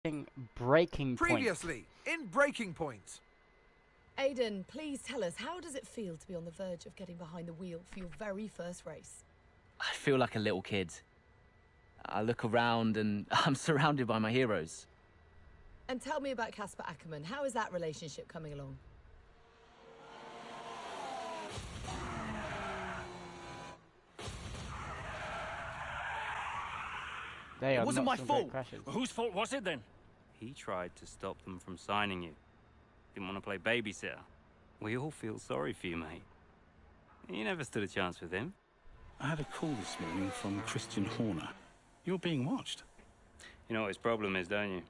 Breaking Point. Previously, in Breaking Point. Aidan, please tell us, how does it feel to be on the verge of getting behind the wheel for your very first race? I feel like a little kid. I look around and I'm surrounded by my heroes. And tell me about Casper Ackerman. How is that relationship coming along? It wasn't my fault. Well, whose fault was it then? He tried to stop them from signing you. Didn't want to play babysitter. We all feel sorry for you, mate. You never stood a chance with him. I had a call this morning from Christian Horner. You're being watched. You know what his problem is, don't you?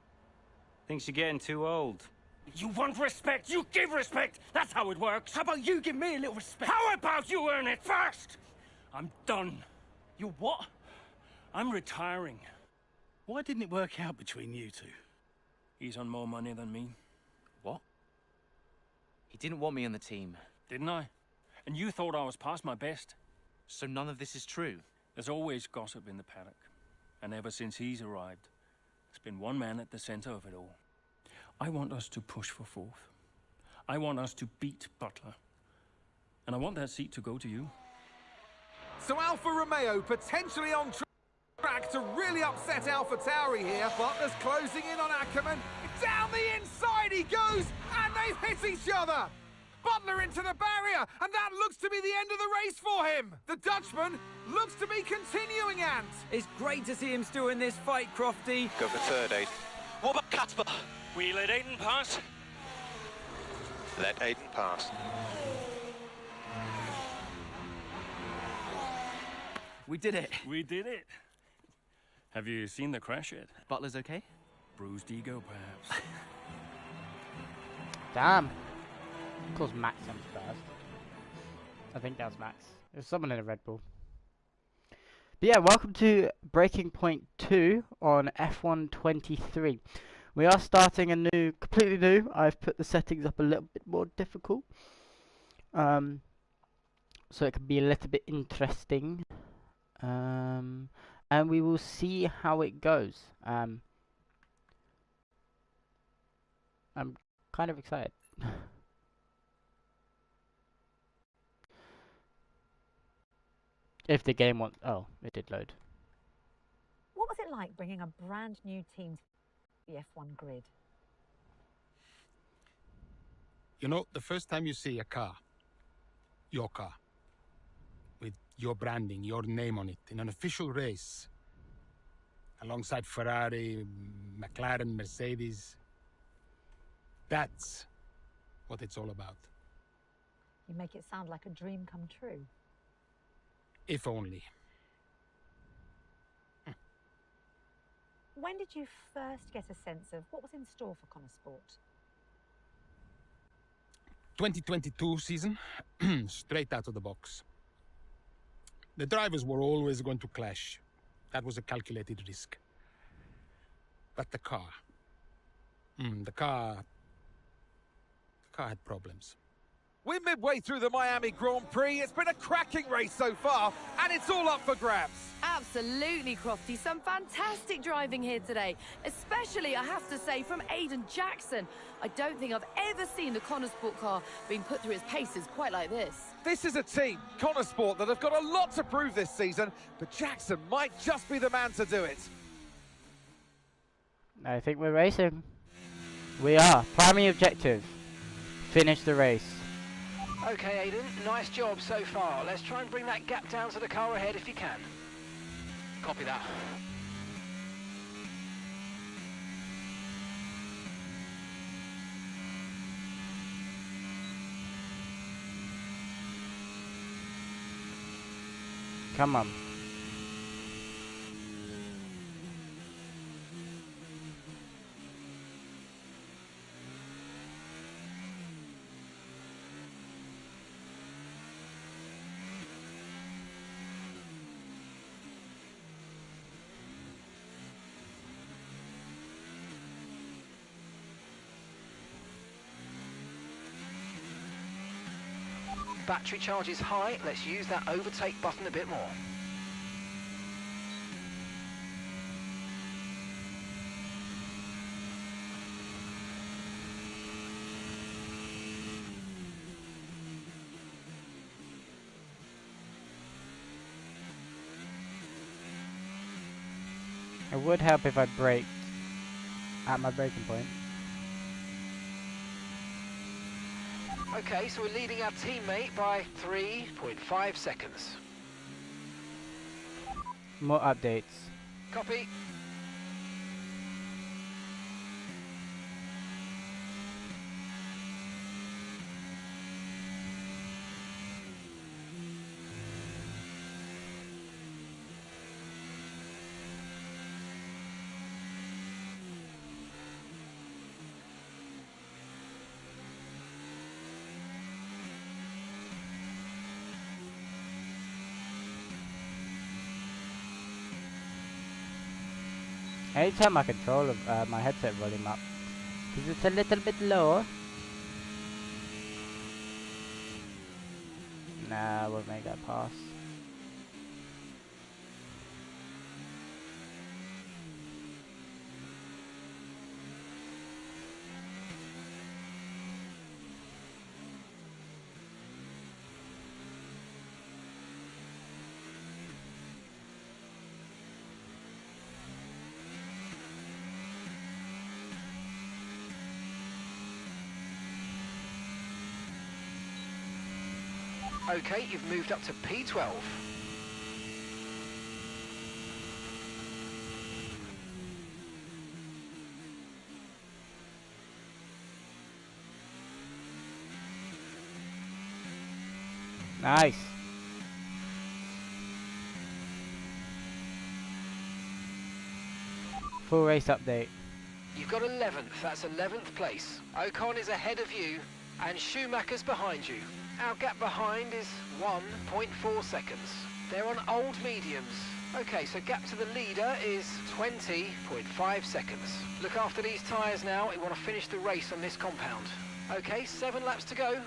Thinks you're getting too old. You want respect, you give respect! That's how it works! How about you give me a little respect? How about you earn it first? I'm done. You what? I'm retiring. Why didn't it work out between you two? He's on more money than me. What? He didn't want me on the team. Didn't I? And you thought I was past my best? So none of this is true? There's always gossip in the paddock. And ever since he's arrived, there's been one man at the center of it all. I want us to push for fourth. I want us to beat Butler. And I want that seat to go to you. So Alfa Romeo potentially on track to really upset AlphaTauri here. Butler's closing in on Ackerman. Down the inside he goes, and they've hit each other. Butler into the barrier, and that looks to be the end of the race for him. The Dutchman looks to be continuing, Ant. It's great to see him still in this fight, Crofty. Go for third, Aiden. What about Casper? We let Aiden pass. Let Aiden pass. We did it. We did it. Have you seen the crash yet? Butler's okay? Bruised ego, perhaps. Damn. Of course, Max comes first. I think that was Max. There's someone in a Red Bull. But yeah, welcome to Breaking Point 2 on F1 23. We are starting a new, completely new. I've put the settings up a little bit more difficult. So it can be a little bit interesting. And we will see how it goes. I'm kind of excited. If the game wants... Oh, it did load. What was it like bringing a brand new team to the F1 grid? You know, the first time you see a car, your car, with your branding, your name on it, in an official race, alongside Ferrari, McLaren, Mercedes, that's what it's all about. You make it sound like a dream come true. If only. When did you first get a sense of what was in store for Connor Sport? 2022 season, straight out of the box. The drivers were always going to clash. That was a calculated risk. But the car... The car had problems. We're midway through the Miami Grand Prix. It's been a cracking race so far, and it's all up for grabs. Absolutely, Crofty. Some fantastic driving here today, especially, I have to say, from Aidan Jackson. I don't think I've ever seen the Connor Sport car being put through its paces quite like this. This is a team, Connor Sport, that have got a lot to prove this season, but Jackson might just be the man to do it. I think we're racing. We are. Primary objective. Finish the race. Okay, Aiden, nice job so far. Let's try and bring that gap down to the car ahead if you can. Copy that. Come on. Battery charge is high. Let's use that overtake button a bit more. would help if I braked at my braking point. Okay, so we're leading our teammate by 3.5 seconds. More updates. Copy. I need to turn my control of my headset volume up because it's a little bit low. Nah, I won't make that pass. Okay, you've moved up to P12. Nice. Full race update. You've got 11th, that's 11th place. Ocon is ahead of you, and Schumacher's behind you. Our gap behind is 1.4 seconds. They're on old mediums. Okay, so gap to the leader is 20.5 seconds. Look after these tyres now, we want to finish the race on this compound. Okay, 7 laps to go.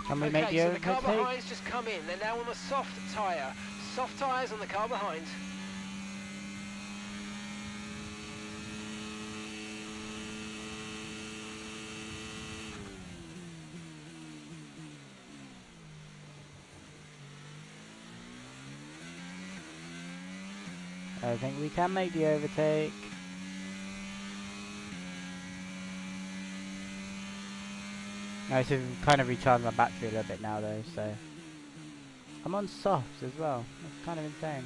Can we make Okay, the so the car overtake? behind's just come in. They're now on the soft tyre. Soft tyres on the car behind. I think we can make the overtake. I should kind of recharge my battery a little bit now though, so I'm on softs as well. That's kind of insane.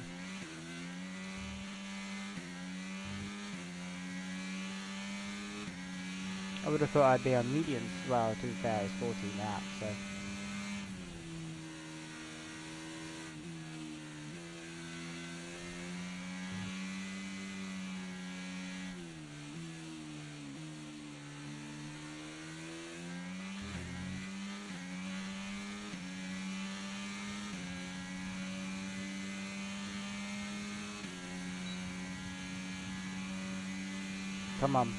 I would have thought I'd be on mediums as well. To be fair, it's 14 laps, so. Come on.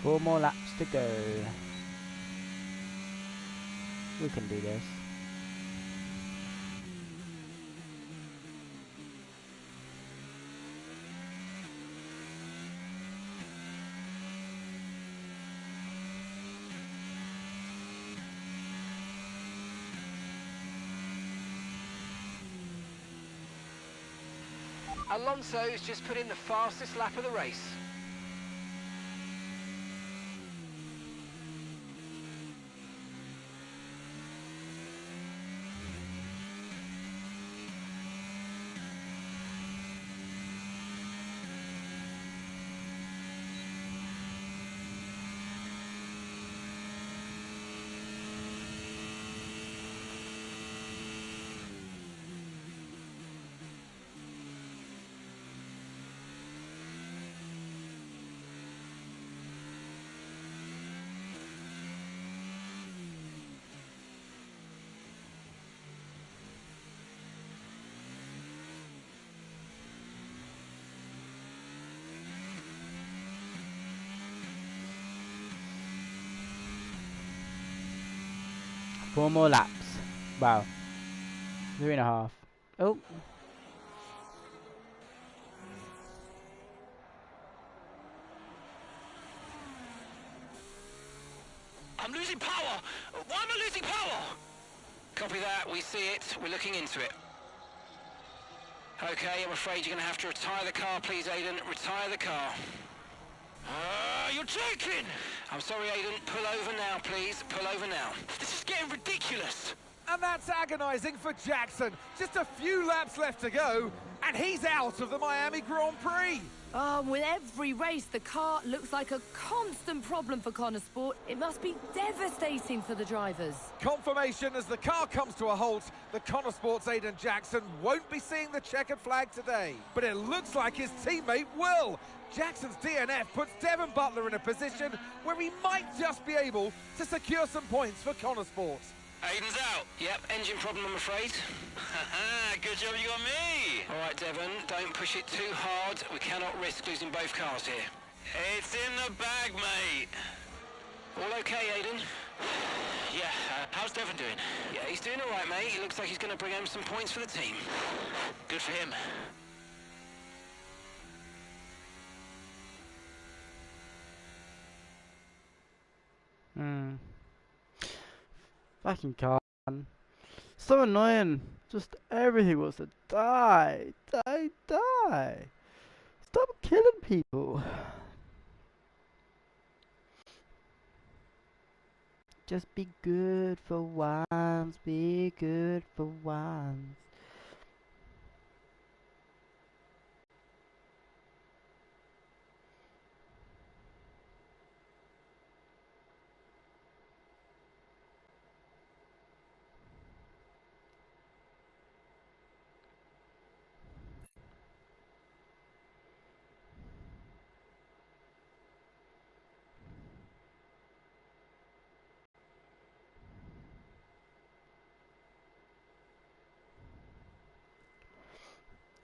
Four more laps to go. We can do this. Alonso's just put in the fastest lap of the race. Four more laps. Wow. 3.5. Oh. I'm losing power! Why am I losing power? Copy that, we see it, we're looking into it. Okay, I'm afraid you're going to have to retire the car, please, Aiden. Retire the car. You're joking! I'm sorry, Aiden. Pull over now, please. Pull over now. This is getting ridiculous. And that's agonising for Jackson. Just a few laps left to go, and he's out of the Miami Grand Prix. With every race, the car looks like a constant problem for Connor Sport. It must be devastating for the drivers. Confirmation as the car comes to a halt, the Connor Sports Aiden Jackson won't be seeing the checkered flag today. But it looks like his teammate will. Jackson's DNF puts Devon Butler in a position where he might just be able to secure some points for Connor Sports. Aiden's out. Yep, engine problem, I'm afraid. Good job you got me. All right, Devon, don't push it too hard. We cannot risk losing both cars here. It's in the bag, mate. All okay, Aiden? Yeah, how's Devon doing? Yeah, he's doing all right, mate. He looks like he's going to bring home some points for the team. Good for him. Fucking car. So annoying. Just everything wants to die. Die. Stop killing people. Just be good for once. Be good for once.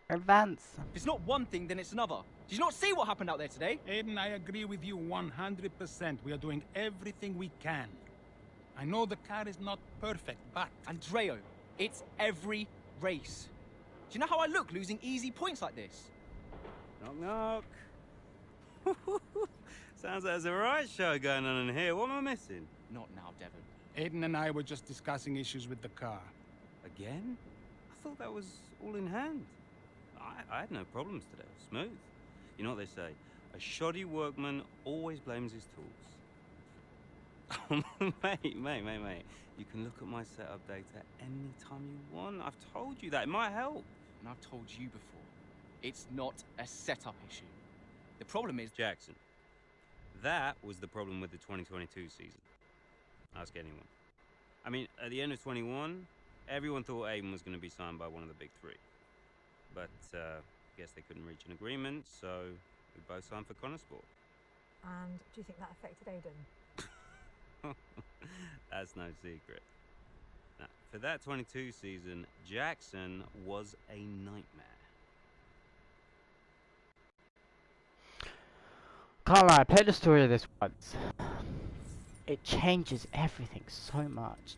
Advance. If it's not one thing, then it's another. Did you not see what happened out there today? Aiden, I agree with you 100%. We are doing everything we can. I know the car is not perfect, but... Andreo, it's every race. Do you know how I look losing easy points like this? Knock, knock. Sounds like there's a riot show going on in here. What am I missing? Not now, Devon. Aiden and I were just discussing issues with the car. Again? I thought that was all in hand. I had no problems today. Smooth. You know what they say? A shoddy workman always blames his tools. mate. You can look at my setup data any time you want. I've told you that. It might help. And I've told you before. It's not a setup issue. The problem is... Jackson. That was the problem with the 2022 season. Ask anyone. I mean, at the end of 21, everyone thought Aiden was going to be signed by one of the big three. But, guess they couldn't reach an agreement, so we both signed for Connor Sport. And do you think that affected Aiden? That's no secret. Now, for that 22 season, Jackson was a nightmare. Can't lie, I played the story of this once. It changes everything so much.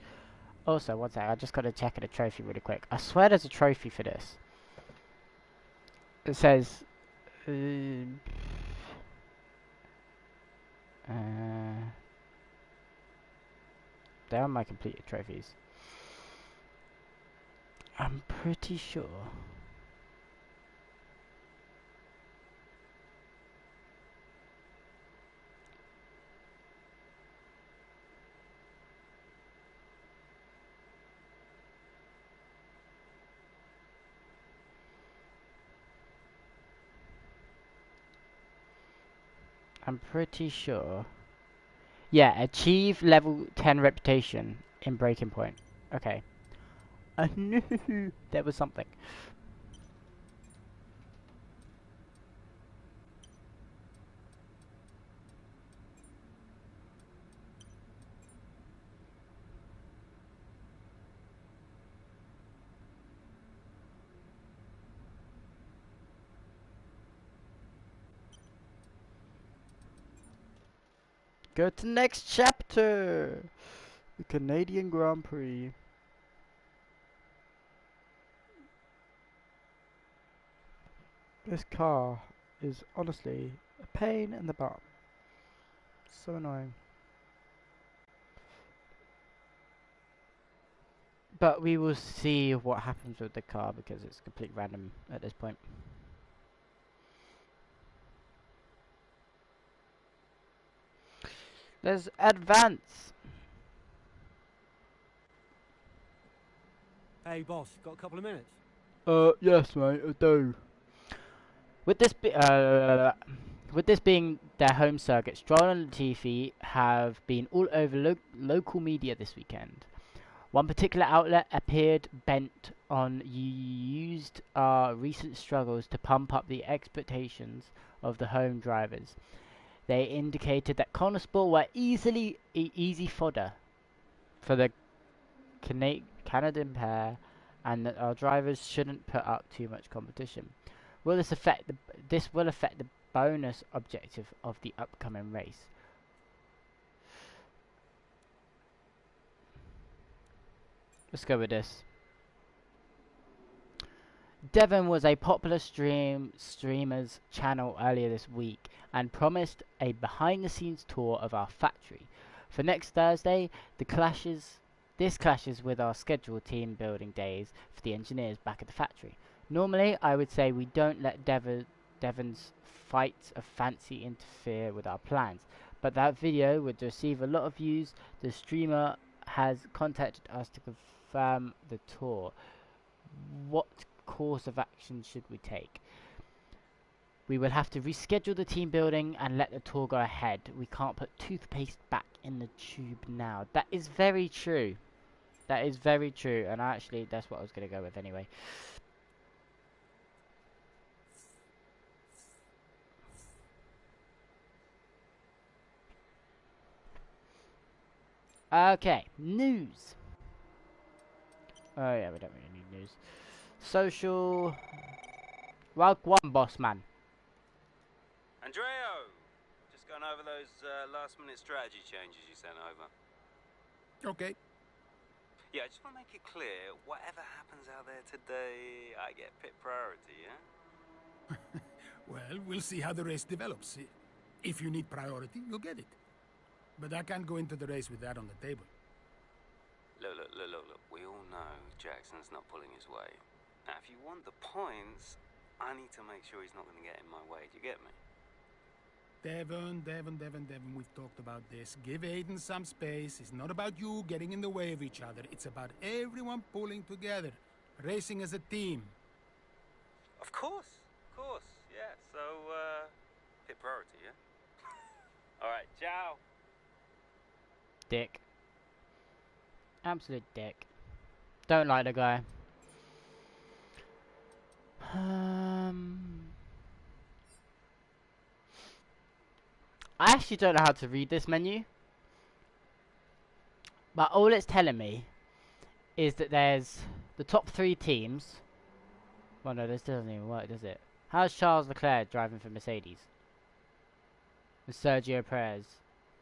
Also, one sec, I just got to check at a trophy really quick. I swear there's a trophy for this. It says... they are my completed trophies. I'm pretty sure. I'm pretty sure. Yeah, achieve level 10 reputation in Breaking Point. Okay. I knew there was something. Go to next chapter. The Canadian Grand Prix. This car is honestly a pain in the butt. So annoying. But we will see what happens with the car because it's complete random at this point. Let's advance. Hey boss, got a couple of minutes? Yes mate, I do. With this being their home circuit, Stroll and Latifi have been all over local media this weekend. One particular outlet appeared bent on used our recent struggles to pump up the expectations of the home drivers. They indicated that Conesport were easy fodder for the Canadian pair, and that our drivers shouldn't put up too much competition. Will this affect the bonus objective of the upcoming race? Let's go with this. Devon was a popular streamer's channel earlier this week and promised a behind-the-scenes tour of our factory. For next Thursday, this clashes with our scheduled team building days for the engineers back at the factory. Normally, I would say we don't let Devon's fights of fancy interfere with our plans, but that video would receive a lot of views. The streamer has contacted us to confirm the tour. What course of action should we take? We will have to reschedule the team building and let the tour go ahead. We can't put toothpaste back in the tube now. That is very true. That is very true, and actually that's what I was going to go with anyway. Okay, news. Oh yeah, we don't really need news. Social. Well, one boss man. Andreo, just going over those last-minute strategy changes you sent over. Okay. Yeah, I just want to make it clear, whatever happens out there today, I get pit priority, yeah? Well, we'll see how the race develops. If you need priority, you'll get it. But I can't go into the race with that on the table. Look. We all know Jackson's not pulling his weight. Now, if you want the points, I need to make sure he's not going to get in my way. Do you get me? Devon, we've talked about this. Give Aiden some space. It's not about you getting in the way of each other. It's about everyone pulling together, racing as a team. Of course, yeah. So, pit priority, yeah? Alright, ciao. Dick. Absolute dick. Don't like the guy. I actually don't know how to read this menu. But all it's telling me is that there's the top 3 teams. Well, no, this doesn't even work, does it? How's Charles Leclerc driving for Mercedes? And Sergio Perez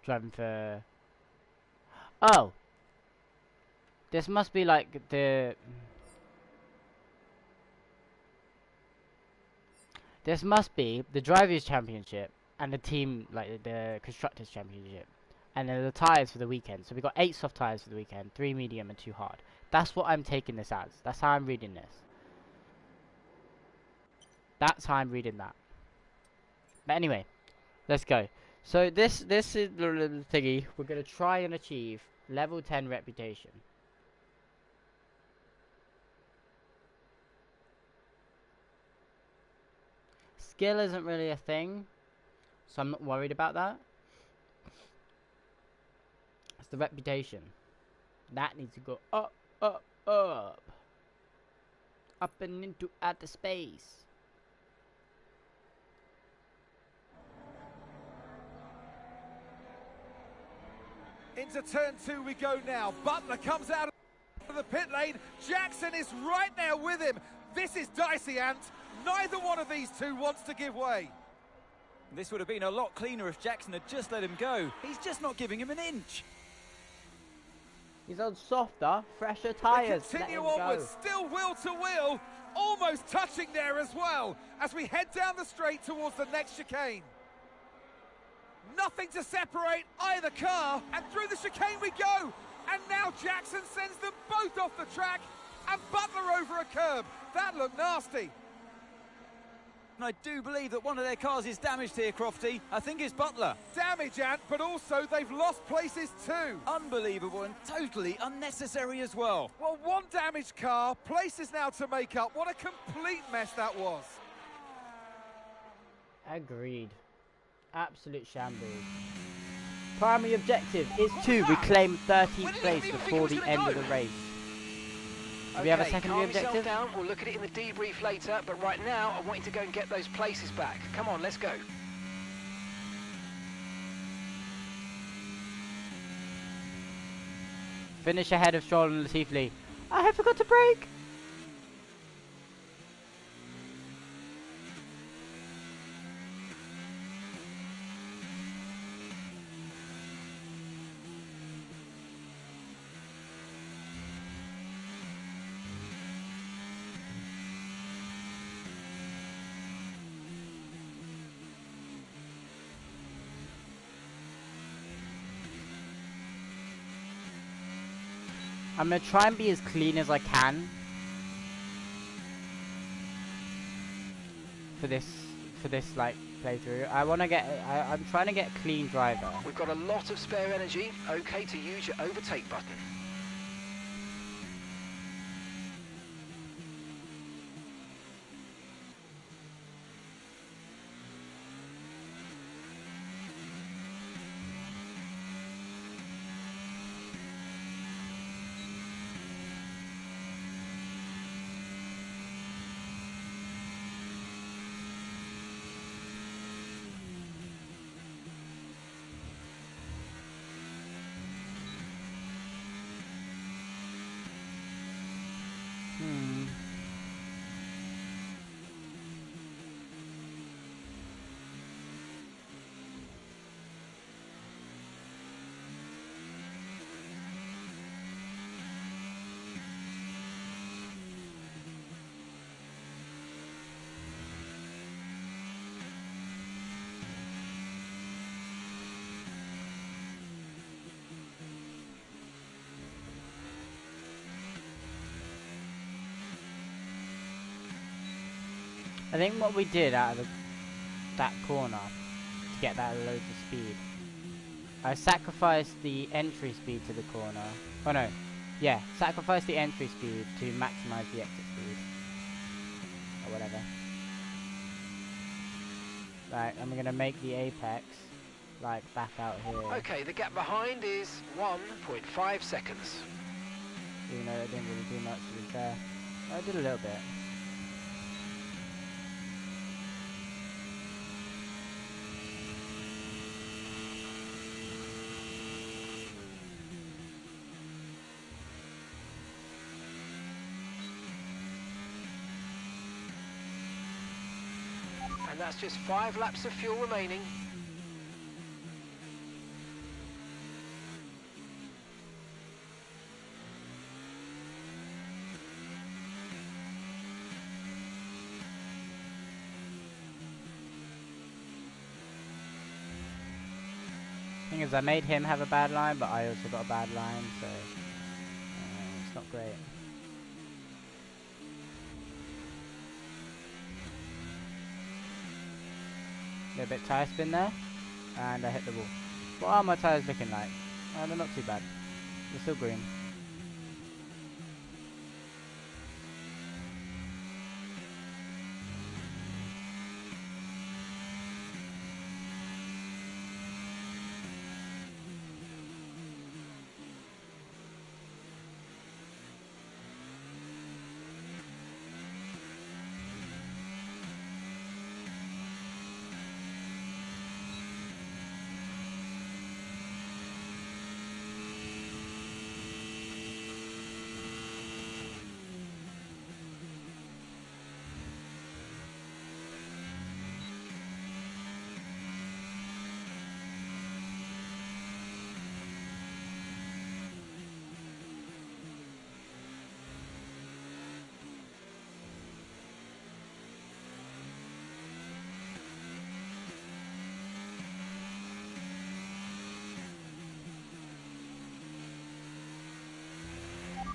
driving for... Oh! This must be like the... This must be the Drivers' Championship and the team, like the Constructors' Championship. And then the tyres for the weekend. So we got 8 soft tyres for the weekend, 3 medium and 2 hard. That's what I'm taking this as. That's how I'm reading this. That's how I'm reading that. But anyway, let's go. So this is the thingy. We're going to try and achieve level 10 reputation. Skill isn't really a thing, so I'm not worried about that. It's the reputation. That needs to go up, up, up. Up and into outer space. Into turn 2 we go now. Butler comes out of the pit lane. Jackson is right there with him. This is dicey, Ant. Neither one of these two wants to give way. This would have been a lot cleaner if Jackson had just let him go. He's just not giving him an inch. He's on softer, fresher tyres. They continue onwards, still wheel to wheel. Almost touching there as well as we head down the straight towards the next chicane. Nothing to separate either car, and through the chicane we go. And now Jackson sends them both off the track and Butler over a curb. That looked nasty. And I do believe that one of their cars is damaged here, Crofty. I think it's Butler. Damage, Ant, but also they've lost places too. Unbelievable and totally unnecessary as well. Well, one damaged car, places now to make up. What a complete mess that was. Agreed. Absolute shambles. Primary objective is to reclaim 13th place before the end of the race. Do we have a secondary objective? Down. We'll look at it in the debrief later, but right now I want you to go and get those places back. Come on, let's go. Finish ahead of Stroll and Latifi. I forgot to brake! I'm gonna try and be as clean as I can for this like playthrough. I'm trying to get a clean driver. We've got a lot of spare energy. Okay to use your overtake button. I think what we did out of that corner to get that loads of speed, I sacrificed the entry speed to the corner. Oh no, yeah, sacrificed the entry speed to maximize the exit speed. Or whatever. Right, I'm gonna make the apex, like, back out here. Okay, the gap behind is 1.5 seconds. Even though I didn't really do much to be fair. I did a little bit. And that's just 5 laps of fuel remaining. thing is I made him have a bad line, but I also got a bad line, so it's not great. A bit tire spin there, and I hit the wall. What are my tires looking like? They're not too bad. They're still green.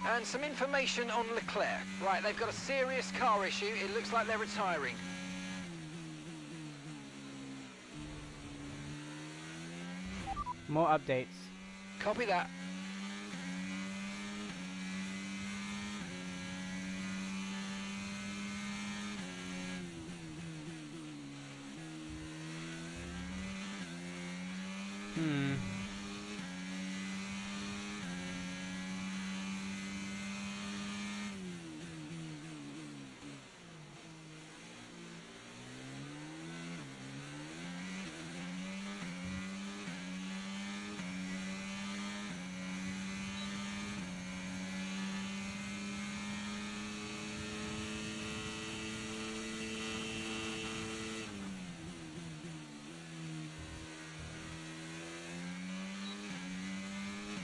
And some information on Leclerc. Right, they've got a serious car issue. It looks like they're retiring. More updates. Copy that.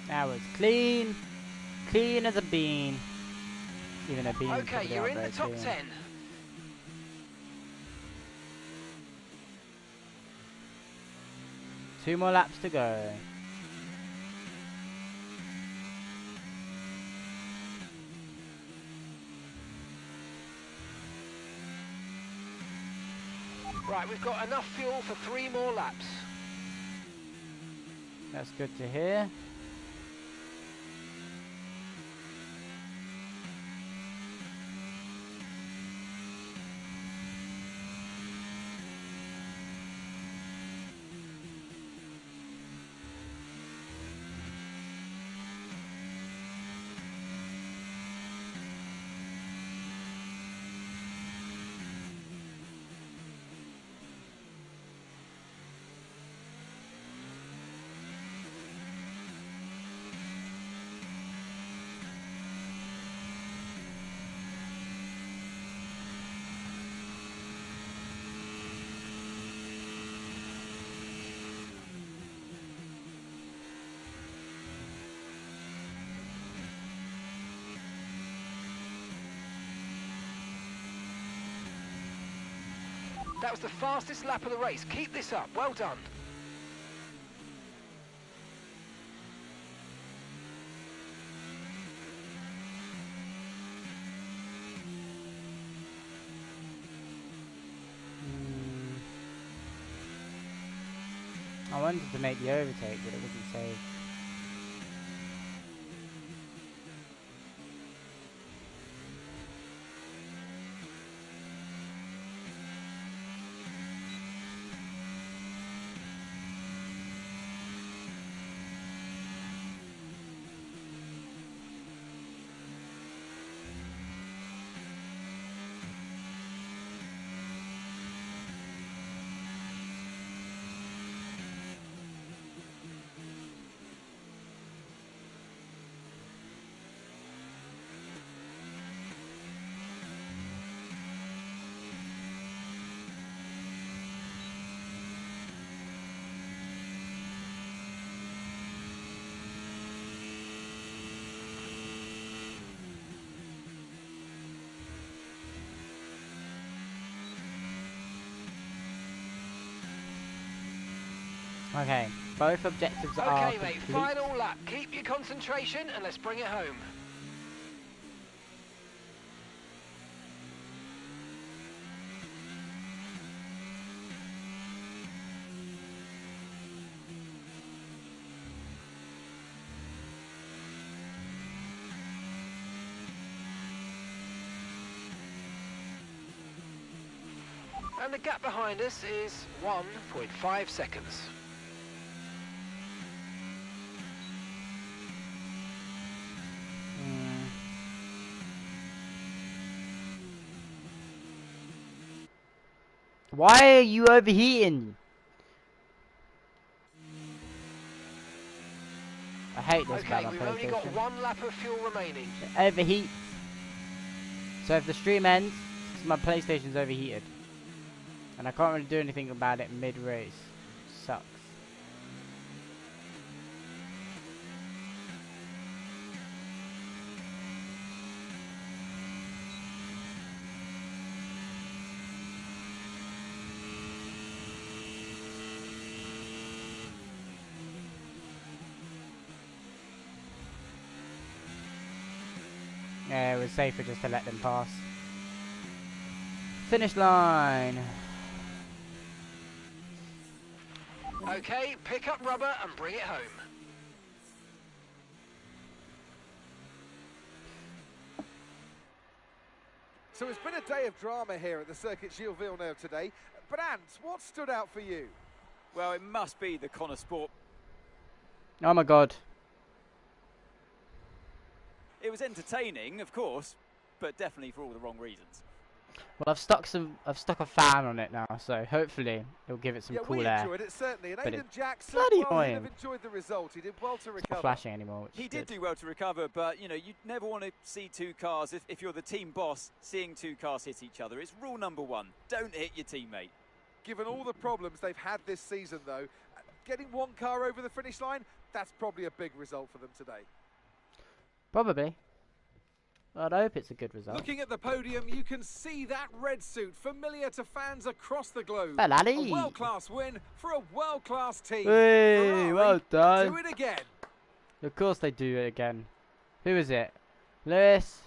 That was clean. Clean as a bean. Even a bean. Okay, you're in the top 10. 2 more laps to go. Right, we've got enough fuel for 3 more laps. That's good to hear. That was the fastest lap of the race. Keep this up. Well done. I wanted to make the overtake, but it wasn't saved. Okay, Both objectives are Okay, mate, complete. final lap. Keep your concentration and let's bring it home. And the gap behind us is 1.5 seconds. Why are you overheating? I hate this about Okay, my we've only got PlayStation. 1 lap of fuel remaining. It overheats. So if the stream ends, it's my PlayStation's overheated. And I can't really do anything about it mid-race. Sucks. Yeah, it was safer just to let them pass. Finish line. Okay, pick up rubber and bring it home. So it's been a day of drama here at the Circuit Gilles Villeneuve today. But Ant, what stood out for you? Well, it must be the Connor Sport. Oh my god. It was entertaining, of course, but definitely for all the wrong reasons. Well, I've stuck a fan on it now, so hopefully it'll give it some cool we air. enjoyed it certainly, and But Aiden Jackson, bloody well, he'd annoying. have enjoyed the result. He did well to It's not recover. flashing anymore. Which He is did good. do well to recover, but you know, you never want to see two cars if you're the team boss seeing two cars hit each other. It's rule number 1: don't hit your teammate. Given all the problems they've had this season, though, getting one car over the finish line, that's probably a big result for them today. Probably. I'd hope it's a good result. Looking at the podium, you can see that red suit familiar to fans across the globe. Well, laddie. A world-class win for a world-class team. Hey, Ferrari well done. do it again. Of course they do it again. Who is it? Lewis,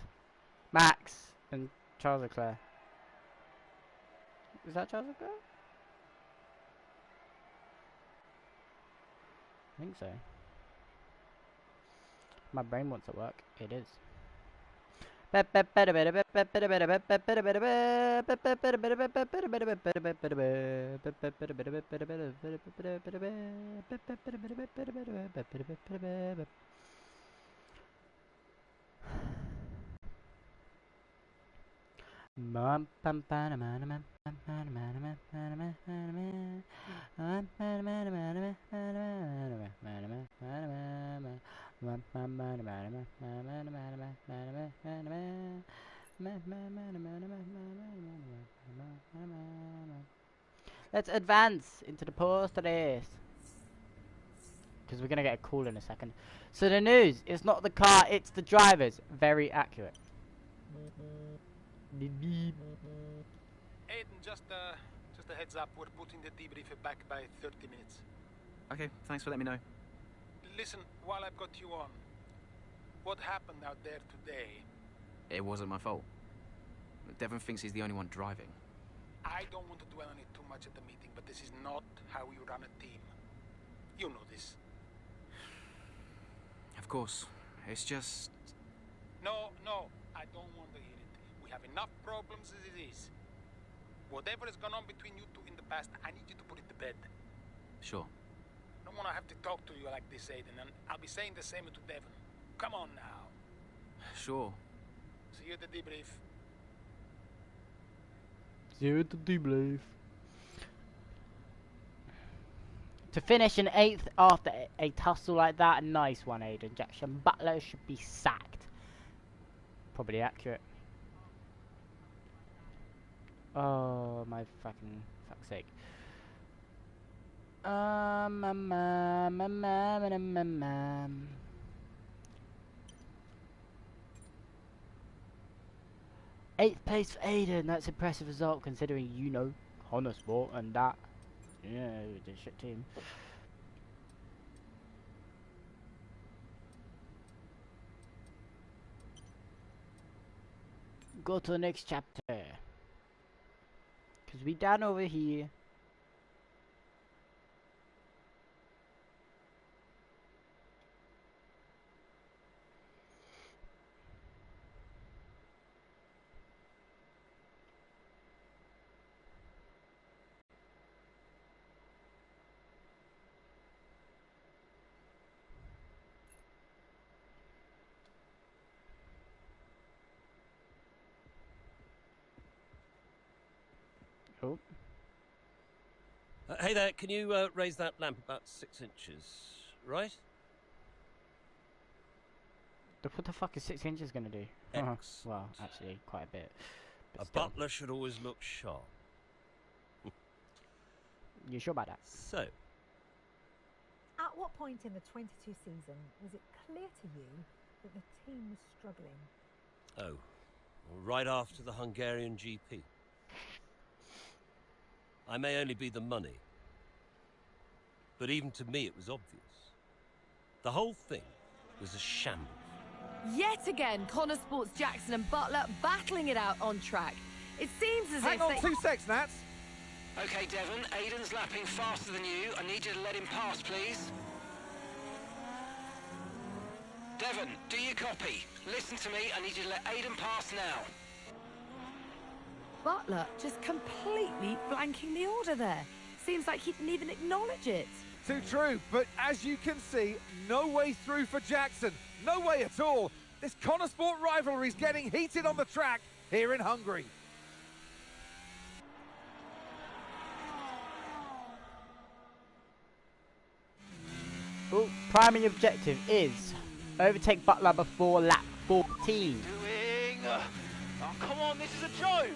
Max, and Charles Leclerc. Is that Charles Leclerc? I think so. My brain wants to work. It is. Let's advance into the post race. Because we're going to get a call in a second. So the news, it's not the car, it's the drivers. Very accurate. Beep, beep. Aiden, just a heads up. We're putting the debrief back by 30 minutes. Okay, thanks for letting me know. Listen, while I've got you on, what happened out there today? It wasn't my fault. Devon thinks he's the only one driving. I don't want to dwell on it too much at the meeting, but this is not how we run a team. You know this. Of course. It's just... No, I don't want to hear it. We have enough problems as it is. Whatever has gone on between you two in the past, I need you to put it to bed. Sure. I don't want to have to talk to you like this, Aiden, and I'll be saying the same to Devon. Come on now. Sure. See you at the debrief. See you at the debrief. To finish in 8th after a tussle like that, a nice one, Aiden Jackson. Butler should be sacked. Probably accurate. Oh, my fucking fuck's sake. 8th place for Aiden. That's impressive result considering, you know, Honor Sport and that. Yeah, the shit team. go to the next chapter. Because we down over here. Oh. Hey there, can you raise that lamp about 6 inches, right? What the fuck is 6 inches gonna do? Well, actually, quite a bit. A butler should always look sharp. You sure about that? So, At what point in the 22 season was it clear to you that the team was struggling? oh, right after the Hungarian GP. I may only be the money, but even to me it was obvious. The whole thing was a shambles. Yet again, Connor Sports Jackson and Butler battling it out on track. It seems as Hang if on they... 2 secs, Nats. Okay, Devon, Aiden's lapping faster than you. I need you to let him pass, please. Devon, do you copy? Listen to me, I need you to let Aiden pass now. Butler just completely blanking the order there. Seems like he didn't even acknowledge it. Too true, but as you can see, no way through for Jackson. No way at all. This Connor Sport rivalry is getting heated on the track here in Hungary. Oh, primary objective is overtake Butler before lap 14. Oh, come on, this is a joke.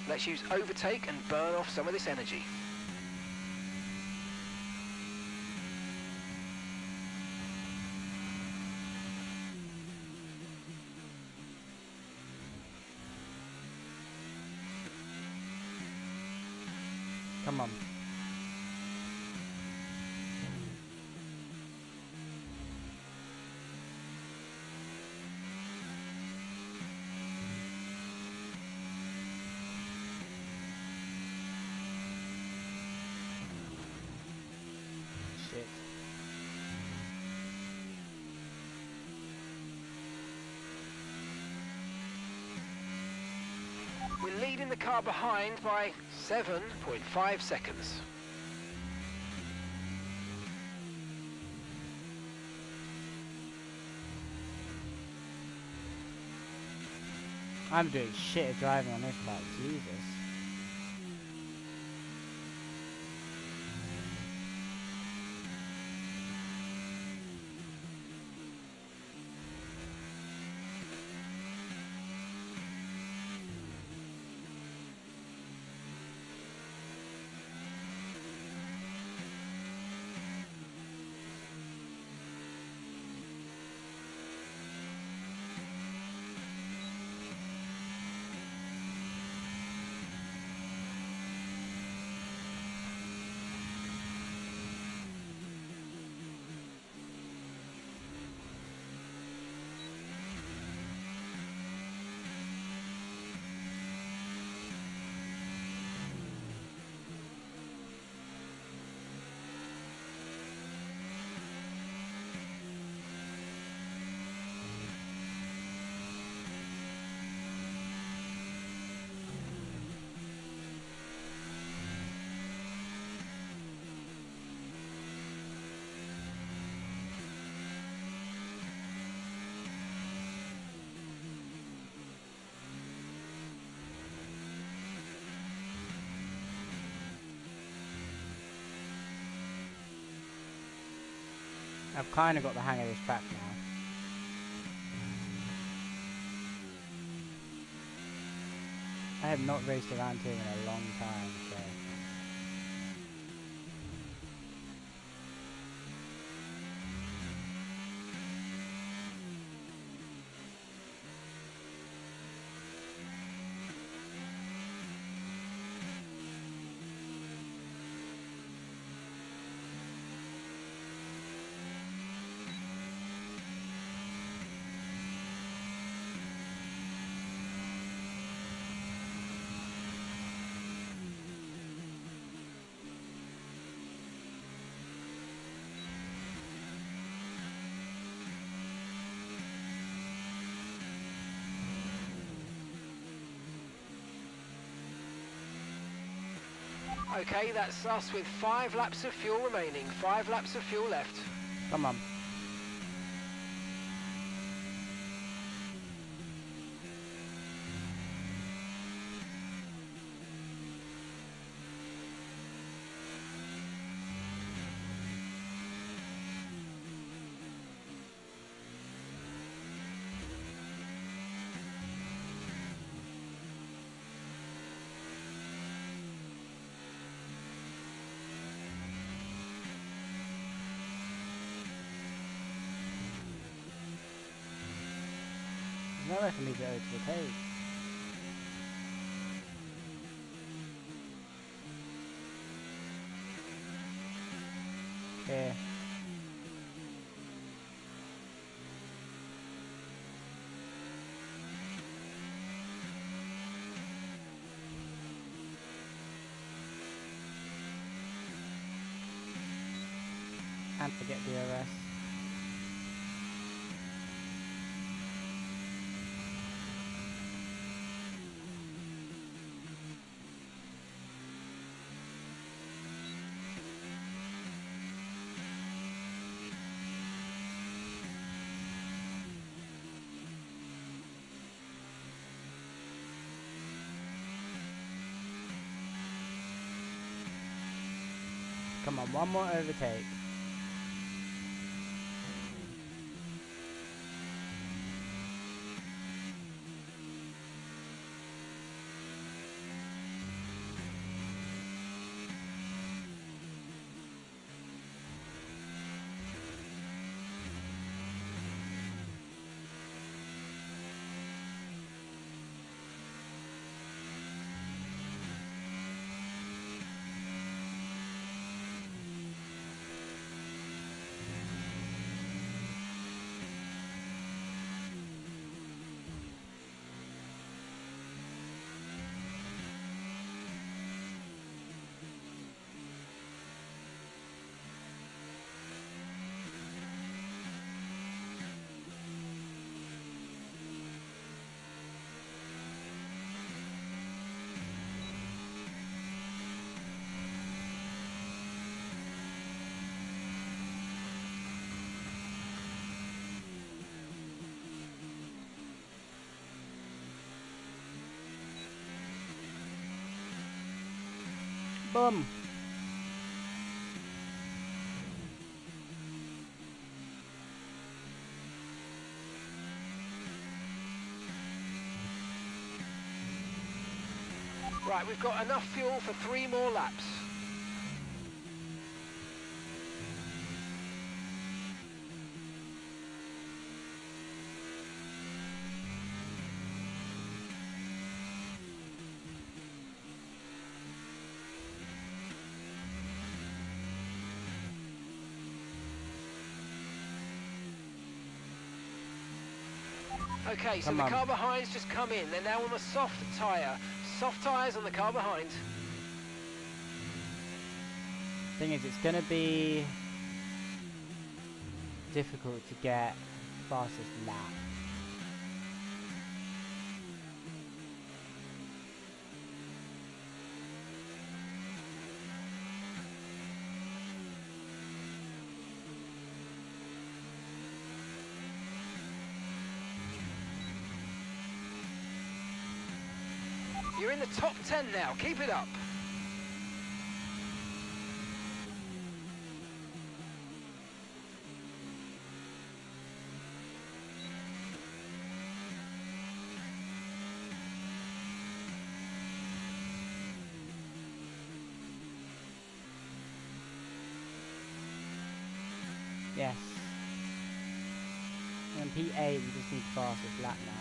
Let's use overtake and burn off some of this energy. Come on. Shit. We're leading the car behind by 7.5 seconds. I'm doing shit at driving on this bike, Jesus. I've kind of got the hang of this track now. I have not raced around here in a long time, so. Okay, that's us with 5 laps of fuel remaining. 5 laps of fuel left. Come on. There's nowhere for me to overtake. Here. And forget DRS. Come on, one more overtake. Boom. Right, we've got enough fuel for 3 more laps. Okay, so Come the on. car behind's just come in. They're now on the soft tyre. Soft tyres on the car behind. Thing is, it's gonna be difficult to get fastest lap. You're in the top 10 now. Keep it up. Yes. And P8, we just need fastest lap now.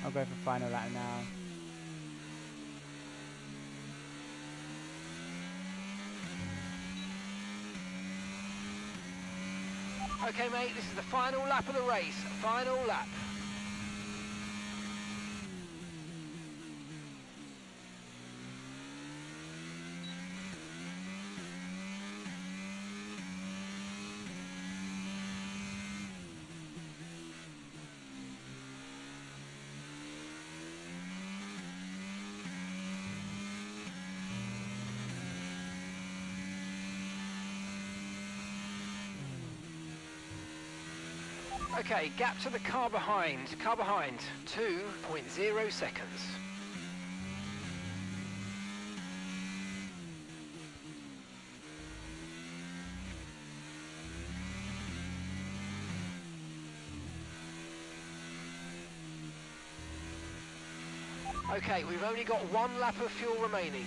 I'll go for final lap now. Okay, mate, this is the final lap of the race. Final lap. Okay, gap to the car behind. Car behind, 2.0 seconds. Okay, we've only got 1 lap of fuel remaining.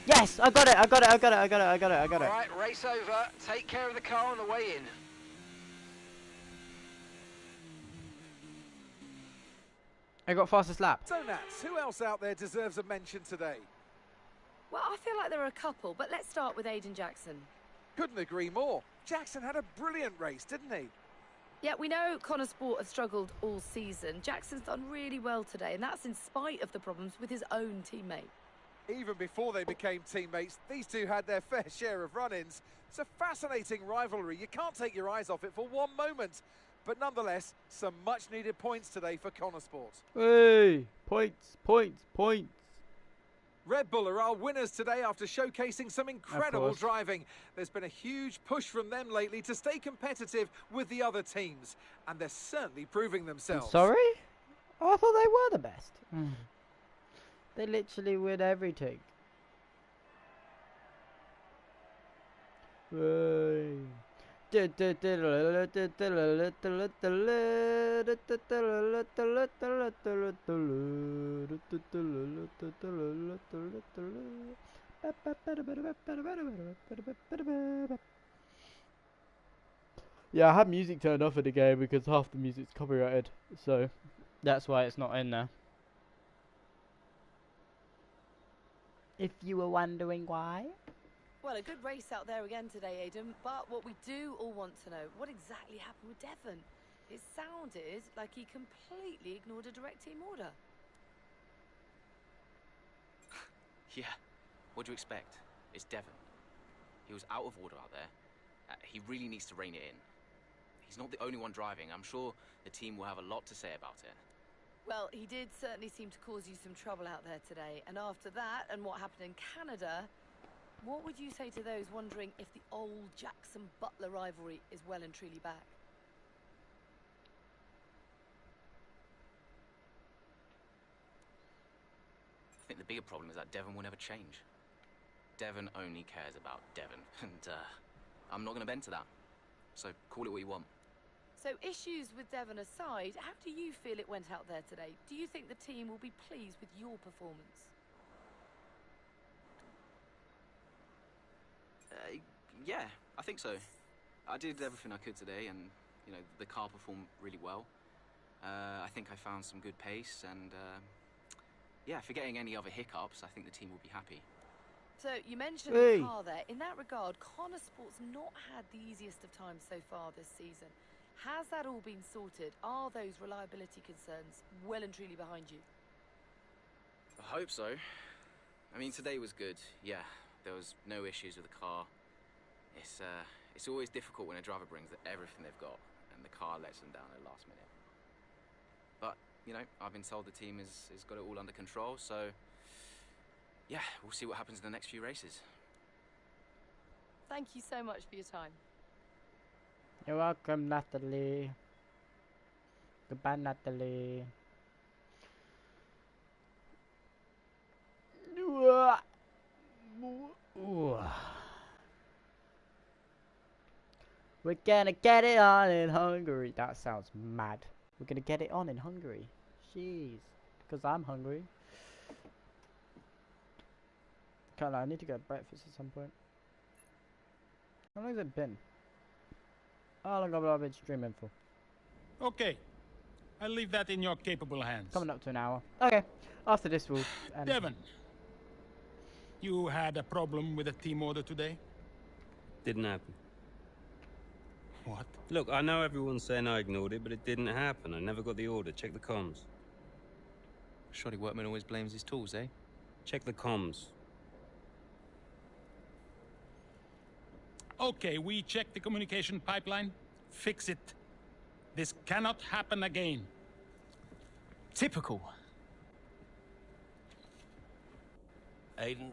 Yes, I got it, I got it. Alright, race over. Take care of the car on the way in. I got fastest lap. So Nats, who else out there deserves a mention today? Well, I feel like there are a couple, but let's start with Aiden Jackson. Couldn't agree more. Jackson had a brilliant race, didn't he? Yeah, we know Connor Sport has struggled all season. Jackson's done really well today, and that's in spite of the problems with his own teammate. Even before they became teammates, these two had their fair share of run-ins. It's a fascinating rivalry. You can't take your eyes off it for one moment. But nonetheless, some much-needed points today for Connor Sport. Hey, points. Red Bull are our winners today after showcasing some incredible driving. There's been a huge push from them lately to stay competitive with the other teams, and they're certainly proving themselves. Sorry? Oh, I thought they were the best. They literally win everything. Yeah, I had music turned off in the game because half the music's copyrighted, so that's why it's not in there. If you were wondering why. Well, a good race out there again today, Aidan, but what we do all want to know, what exactly happened with Devon? It sounded like he completely ignored a direct team order. Yeah, what do you expect? It's Devon. He was out of order out there. He really needs to rein it in. He's not the only one driving. I'm sure the team will have a lot to say about it. Well, he did certainly seem to cause you some trouble out there today. And after that, and what happened in Canada, what would you say to those wondering if the old Jackson-Butler rivalry is well and truly back? I think the bigger problem is that Devon will never change. Devon only cares about Devon, and I'm not going to bend to that. So call it what you want. So issues with Devon aside, how do you feel it went out there today? Do you think the team will be pleased with your performance? Yeah, I think so. I did everything I could today, and you know the car performed really well. I think I found some good pace, and yeah, forgetting any other hiccups, I think the team will be happy. So you mentioned the car there. In that regard, Connor Sport's not had the easiest of times so far this season. Has that all been sorted? Are those reliability concerns well and truly behind you? I hope so. I mean, today was good. Yeah, there was no issues with the car. It's always difficult when a driver brings everything they've got and the car lets them down at the last minute. But, you know, I've been told the team has got it all under control, so yeah, we'll see what happens in the next few races. Thank you so much for your time. You're welcome, Natalie. Goodbye, Natalie. We're gonna get it on in Hungary. That sounds mad. We're gonna get it on in Hungary. Jeez. Because I'm hungry. Can't lie, I need to get breakfast at some point. How long has it been? How long have I been streaming for? Okay. I'll leave that in your capable hands. Coming up to an hour. Okay. After this we'll end. Devon, you had a problem with a team order today? Didn't happen. What? Look, I know everyone's saying I ignored it, but it didn't happen. I never got the order. Check the comms. Shoddy workman always blames his tools, eh? Check the comms. Okay, we checked the communication pipeline. Fix it. This cannot happen again. Typical. Aiden,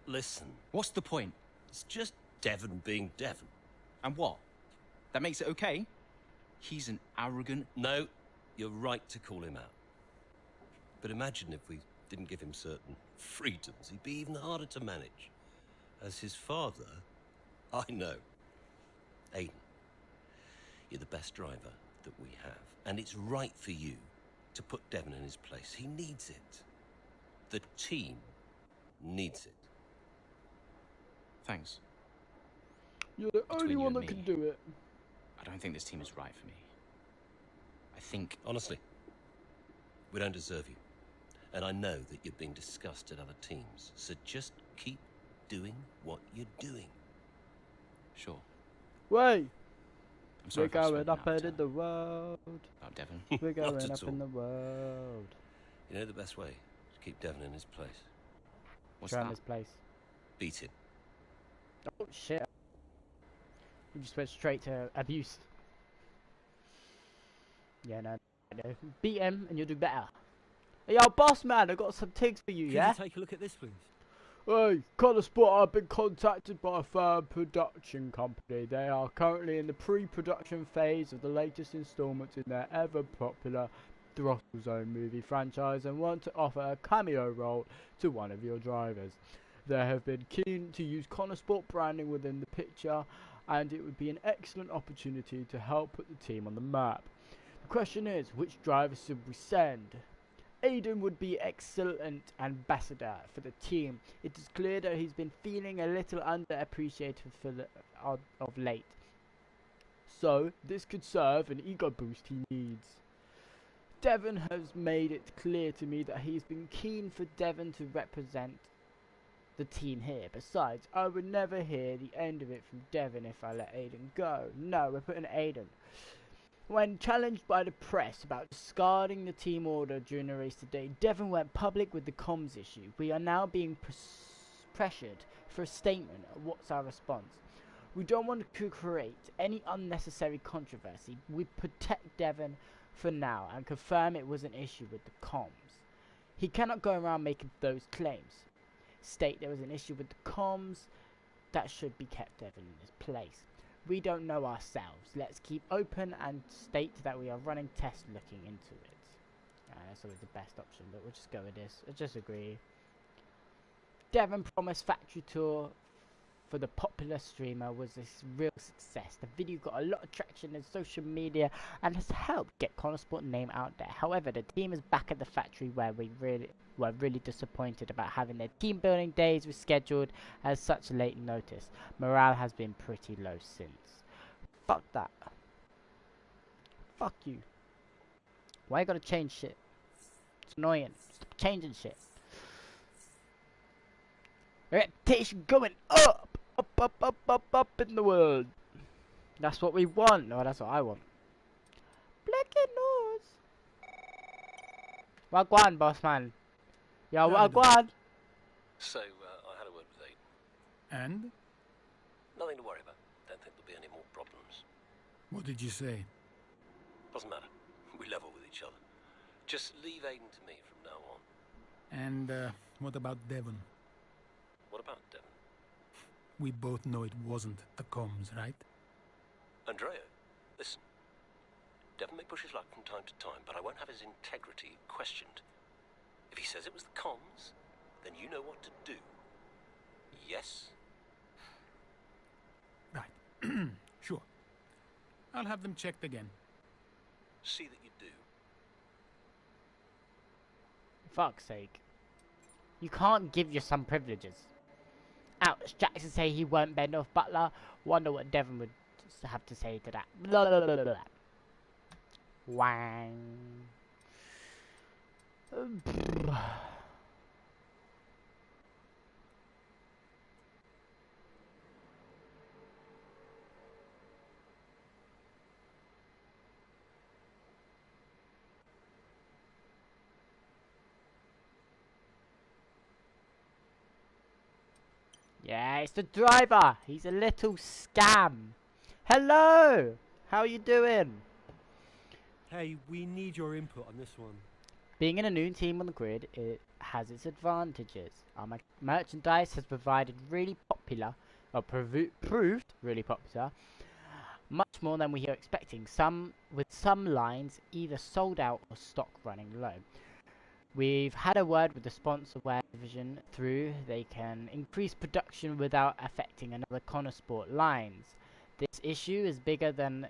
listen. What's the point? It's just Devon being Devon. And what? That makes it okay? He's an arrogant... No, you're right to call him out. But imagine if we didn't give him certain freedoms. He'd be even harder to manage. As his father, I know. Aiden, you're the best driver that we have. And it's right for you to put Devon in his place. He needs it. The team needs it. Thanks. You're the only one that can do it. I don't think this team is right for me. I think... Honestly, we don't deserve you. And I know that you're being discussed at other teams. So just keep doing what you're doing. Sure. Wait! We're going up in the world. About Devon? We're going Not at up all. in the world. You know the best way to keep Devon in his place? What's Try that? his place. Beat him. Oh shit. We just went straight to abuse. Yeah, no. Beat him and you'll do better. Hey, yo, boss man, I got some tigs for you, Can yeah? you take a look at this, please? Hey, Connor Sport, I've been contacted by a firm production company. They are currently in the pre-production phase of the latest installment in their ever-popular Throttle Zone movie franchise and want to offer a cameo role to one of your drivers. They have been keen to use Connor Sport branding within the picture, and it would be an excellent opportunity to help put the team on the map. The question is, which driver should we send? Aiden would be excellent ambassador for the team. It is clear that he's been feeling a little underappreciated of late. So, this could serve an ego boost he needs. Devon has made it clear to me that he's been keen for Devon to represent the team here. Besides, I would never hear the end of it from Devon if I let Aiden go. No, we're putting Aiden. When challenged by the press about discarding the team order during the race today, Devon went public with the comms issue. We are now being pressured for a statement. What's our response? We don't want to create any unnecessary controversy. We protect Devon for now and confirm it was an issue with the comms. He cannot go around making those claims. State there was an issue with the comms. That should be kept Devon in his place. We don't know ourselves. Let's keep open and state that we are running tests looking into it. That's always the best option, but we'll just go with this. I just agree. Devon promised factory tour for the popular streamer was a real success. The video got a lot of traction in social media and has helped get Connorsport name out there. However, the team is back at the factory where we were really disappointed about having their team building days rescheduled at such late notice. Morale has been pretty low since. Fuck that. Fuck you. Why you gotta change shit? It's annoying. Stop changing shit. Reputation going up! Up in the world. That's what we want. No, that's what I want. Black and nose. Wagwan, boss man. Yo, wagwan. So, I had a word with Aiden. And? Nothing to worry about. Don't think there'll be any more problems. What did you say? Doesn't matter. We level with each other. Just leave Aiden to me from now on. And, what about Devon? What about Devon? We both know it wasn't the comms, right? Andrea, listen. Devon may push his luck from time to time, but I won't have his integrity questioned. If he says it was the comms, then you know what to do. Yes? Right. Sure. I'll have them checked again. See that you do. Fuck's sake. You can't give your son privileges. Ouch, Jackson say he won't bend off Butler. Wonder what Devon would have to say to that. Blah, blah, blah, blah, blah. Wang. Yeah, it's the driver. He's a little scam. Hello. How are you doing? Hey, we need your input on this one. Being in a new team on the grid, it has its advantages. Our merchandise has provided really popular, or proved really popular, much more than we were expecting. With some lines either sold out or stock running low. We've had a word with the sponsor where division through they can increase production without affecting another Connorsport lines. This issue is bigger than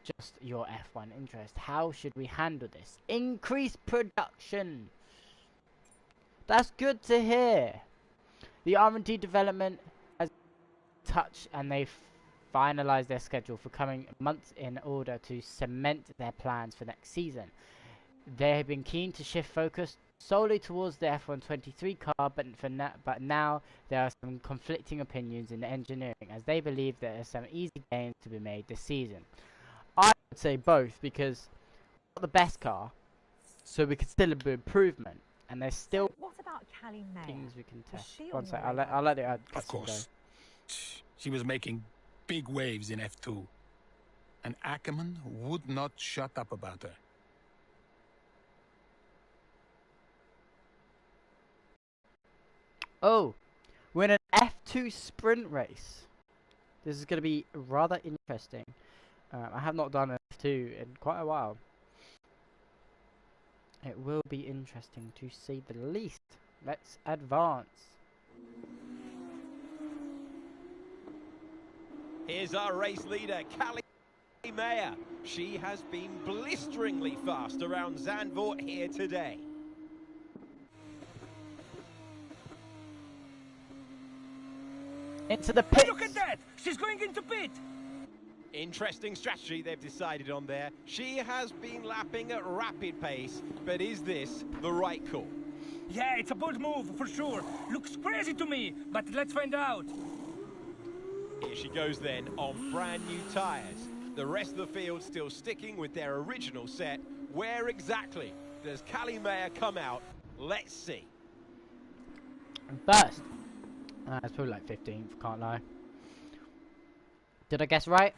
just your F1 interest. How should we handle this? Increase production. That's good to hear. The R&D development has touched and they've finalized their schedule for coming months in order to cement their plans for next season. They have been keen to shift focus solely towards the F123 car, but now there are some conflicting opinions in the engineering, as they believe there are some easy gains to be made this season. I would say both, because it's not the best car, so we could still do improvement, and there's still What about Callie Mayer? things we can Was test. she One on sec, your I'll let the Of course. She was making big waves in F2. And Ackerman would not shut up about her. Oh, we're in an F2 sprint race. This is going to be rather interesting. I have not done an F2 in quite a while. It will be interesting to say the least. Let's advance. Here's our race leader, Callie Mayer. She has been blisteringly fast around Zandvoort here today. Into the pit. Look at that! She's going into pit! Interesting strategy they've decided on there. She has been lapping at rapid pace, but is this the right call? Yeah, it's a bold move, for sure. Looks crazy to me, but let's find out. Here she goes then, on brand new tyres. The rest of the field still sticking with their original set. Where exactly does Callie Mayer come out? Let's see. And first, it's probably like 15th, can't lie. Did I guess right?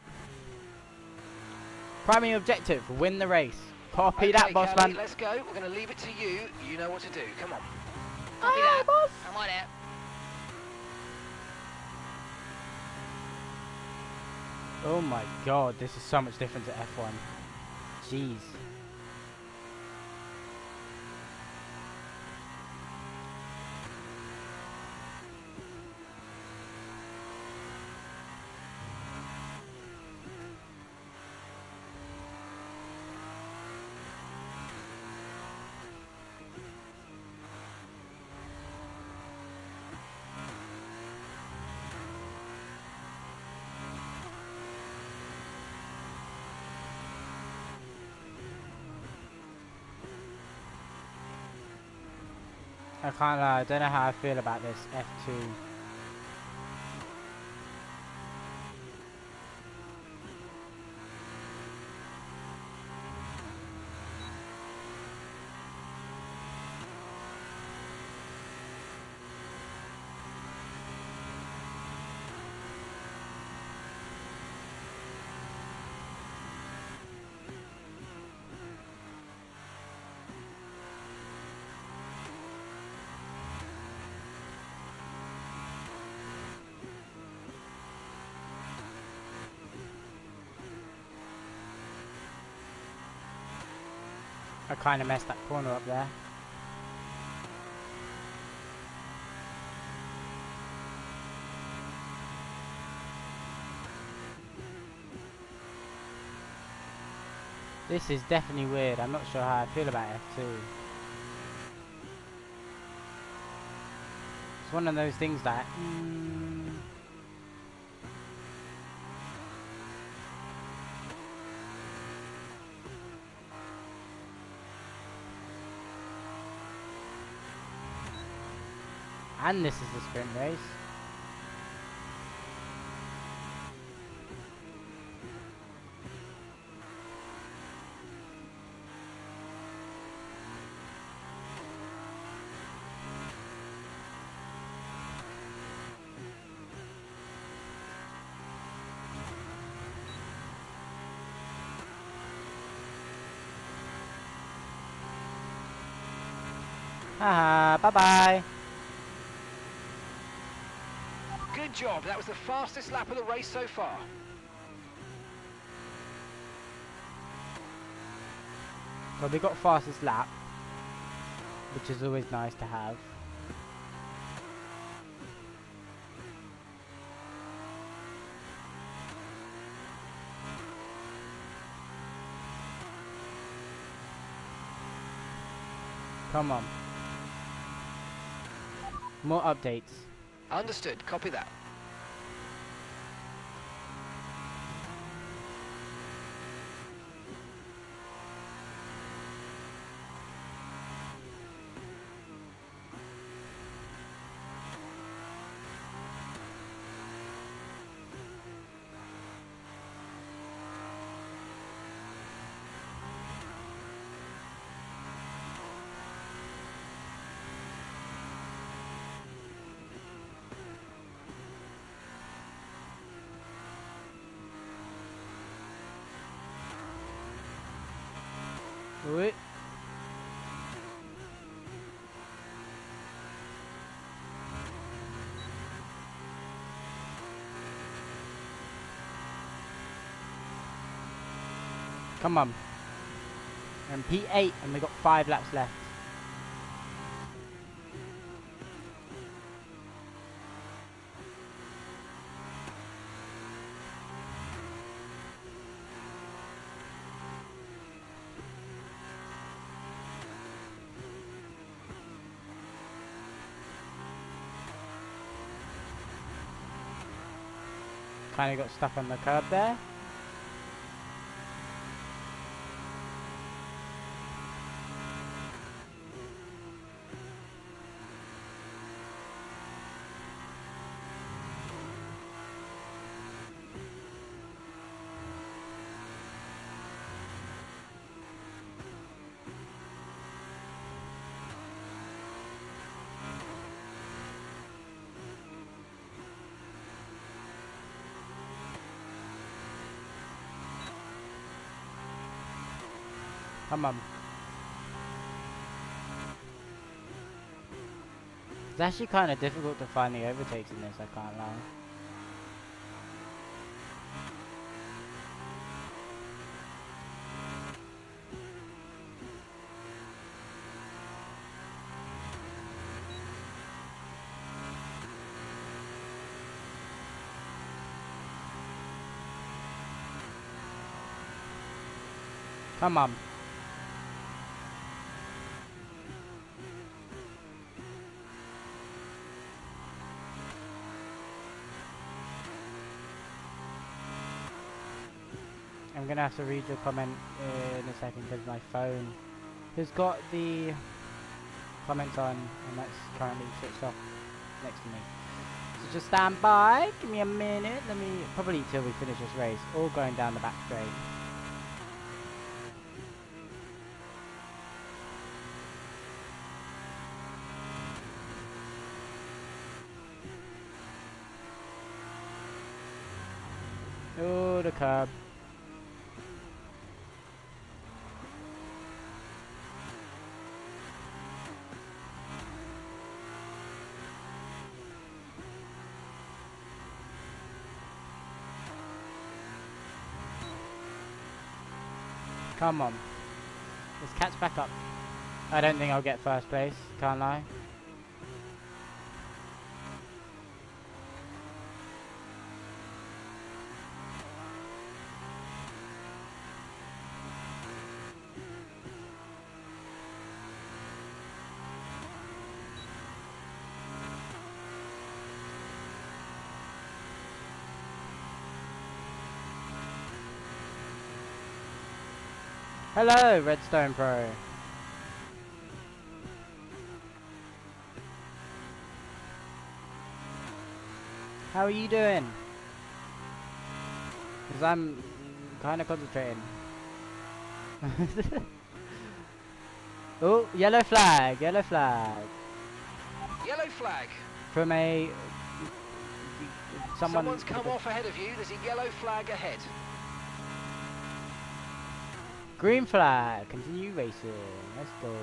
Primary objective, win the race. Copy that, boss Callie, man. let's go. We're going to leave it to you. You know what to do. Come on. Copy that. boss. I'm on it. Oh my god, this is so much different to F1. Jeez. I can't lie, I don't know how I feel about this F2. I kind of messed that corner up there. This is definitely weird. I'm not sure how I feel about F2. It's one of those things that... And this is the sprint race. Haha, bye-bye. Good job, that was the fastest lap of the race so far. So we got fastest lap, which is always nice to have. Come on. More updates. Understood, copy that. Wait. Come on. We're in P8 and we got 5 laps left. Kind of got stuck on the curb there. Come on. It's actually kind of difficult to find the overtakes in this, I can't lie. Come on. I'm gonna have to read your comment in a second because my phone has got the comments on, and that's currently switched off next to me. So just stand by, give me a minute, let me, probably till we finish this race, all going down the back straight. Oh, the curb. Come on. Let's catch back up. I don't think I'll get first place, can't lie. Hello, Redstone Pro. How are you doing? Because I'm kind of concentrating. Oh, yellow flag, yellow flag. Yellow flag. From a... Someone's come off ahead of you. There's a yellow flag ahead. Green flag, continue racing. Let's go.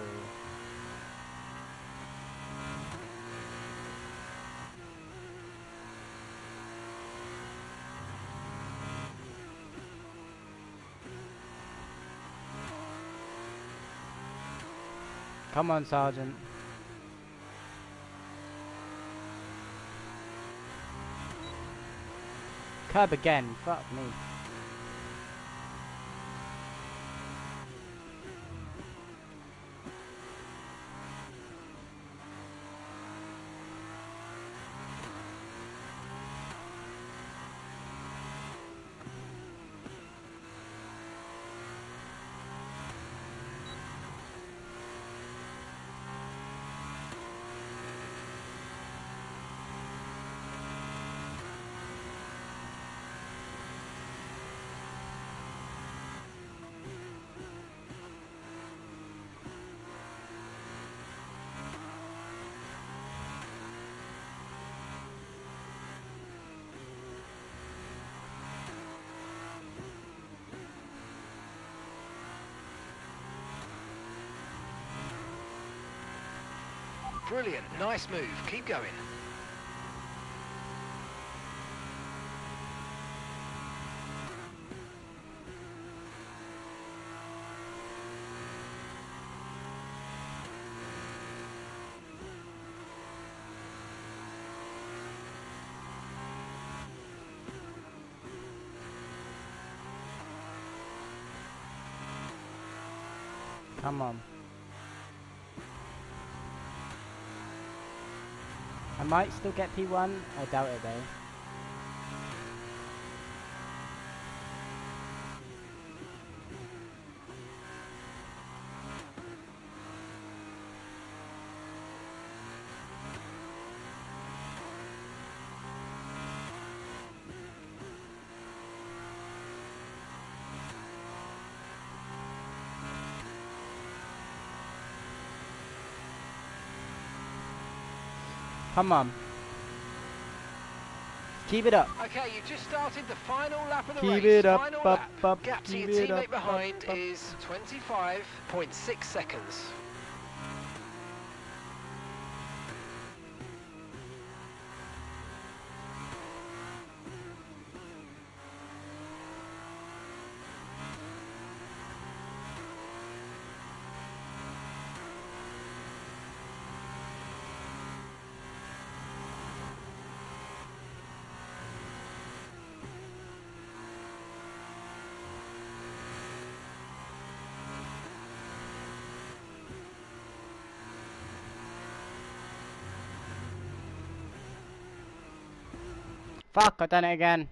Come on, Sergeant. Curb again, fuck me. Brilliant, nice move. Keep going. Come on. I might still get P1. I doubt it though. Come on. Keep it up. Okay, you just started the final lap of the Keep race. it up, Final up, lap. up, Gap to keep your it teammate up, behind up, up. is 25.6 seconds. Fuck, I done it again.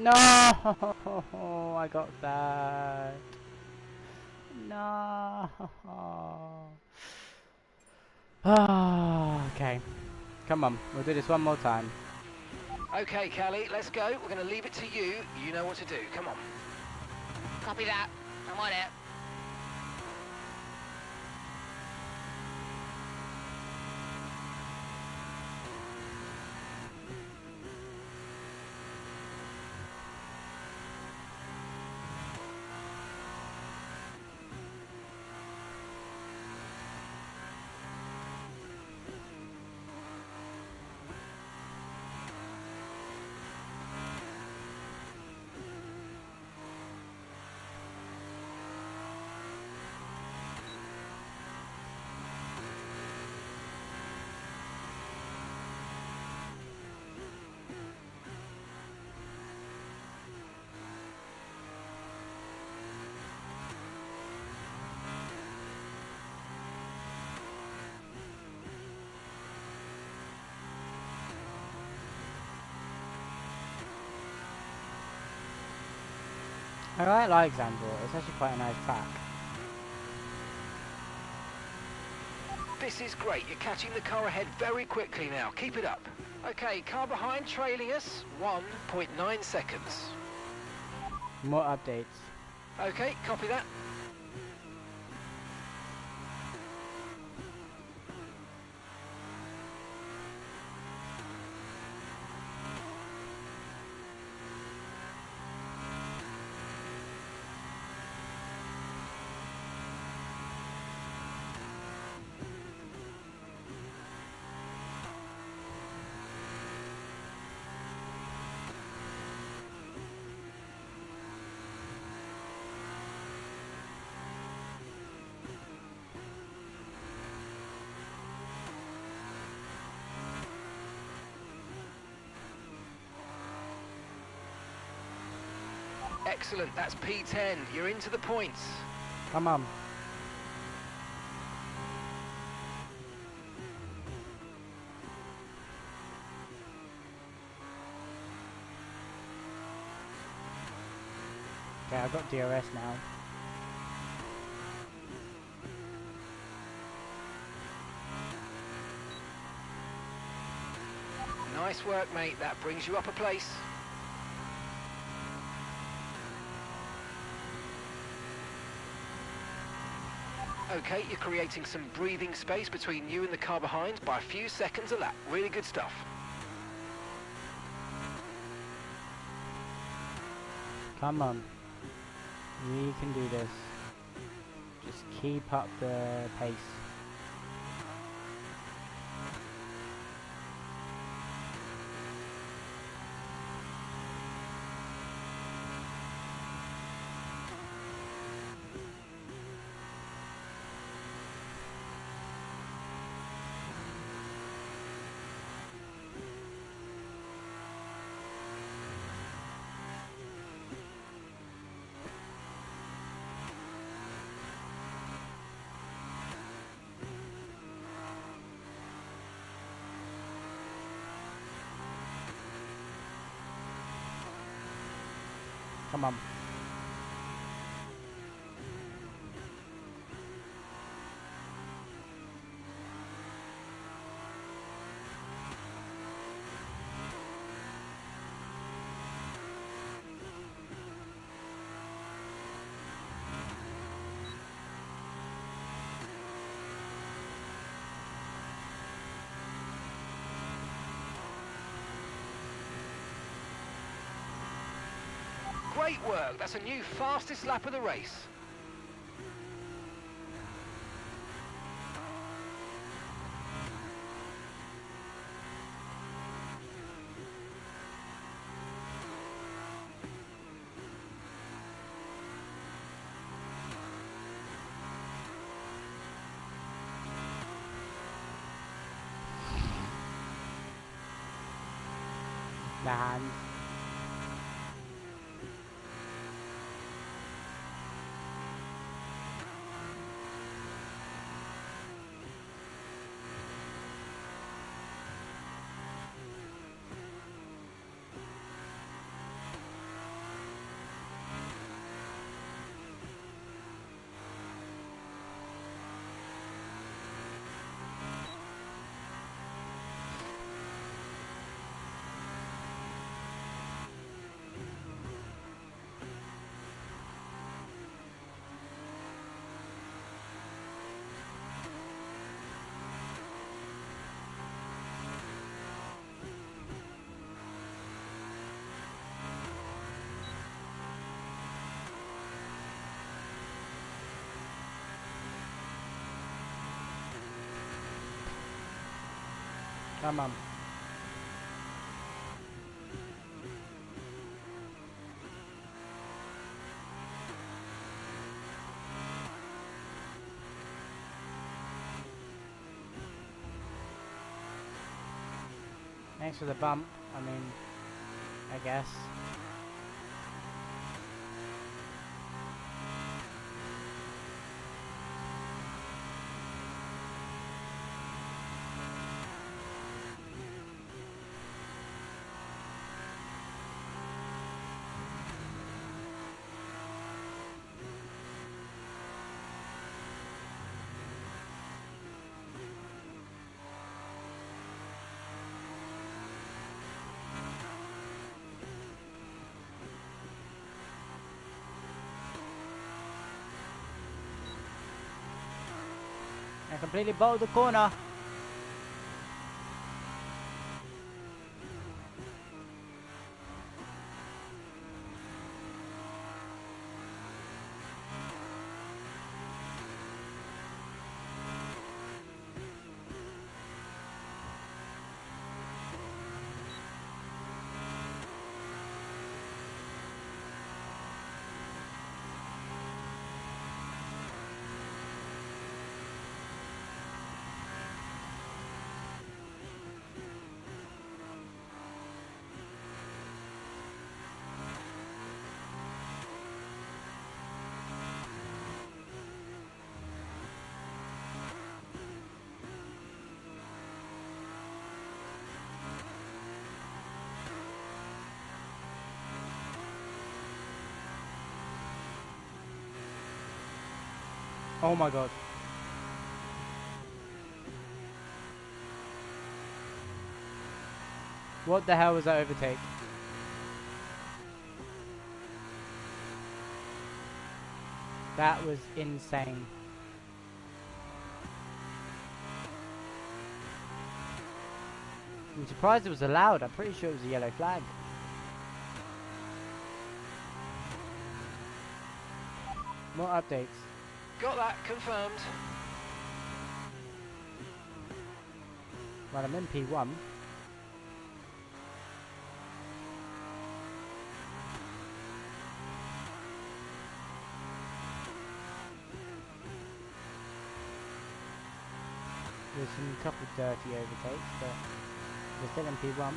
No, I got that. No. Okay, come on, we'll do this one more time. Okay, Callie, let's go. We're going to leave it to you. You know what to do. Come on. Copy that. I'm on it. I quite like Zandvoort, it's actually quite a nice track. This is great. You're catching the car ahead very quickly now. Keep it up. Okay, car behind trailing us. 1.9 seconds. More updates. Okay, copy that. Excellent, that's P10. You're into the points. Come on. Okay, I've got DRS now. Nice work, mate. That brings you up a place. Okay, you're creating some breathing space between you and the car behind by a few seconds a lap. Really good stuff. Come on. We can do this. Just keep up the pace. Come on. Great work. That's a new fastest lap of the race. The hand. Come on. Thanks for the bump. I mean, I guess. I completely bottled the corner. Oh my god. What the hell was that overtake? That was insane. I'm surprised it was allowed. I'm pretty sure it was a yellow flag. More updates. Got that confirmed. Well, I'm in P1. There's a couple dirty overtakes, but we're still in P1.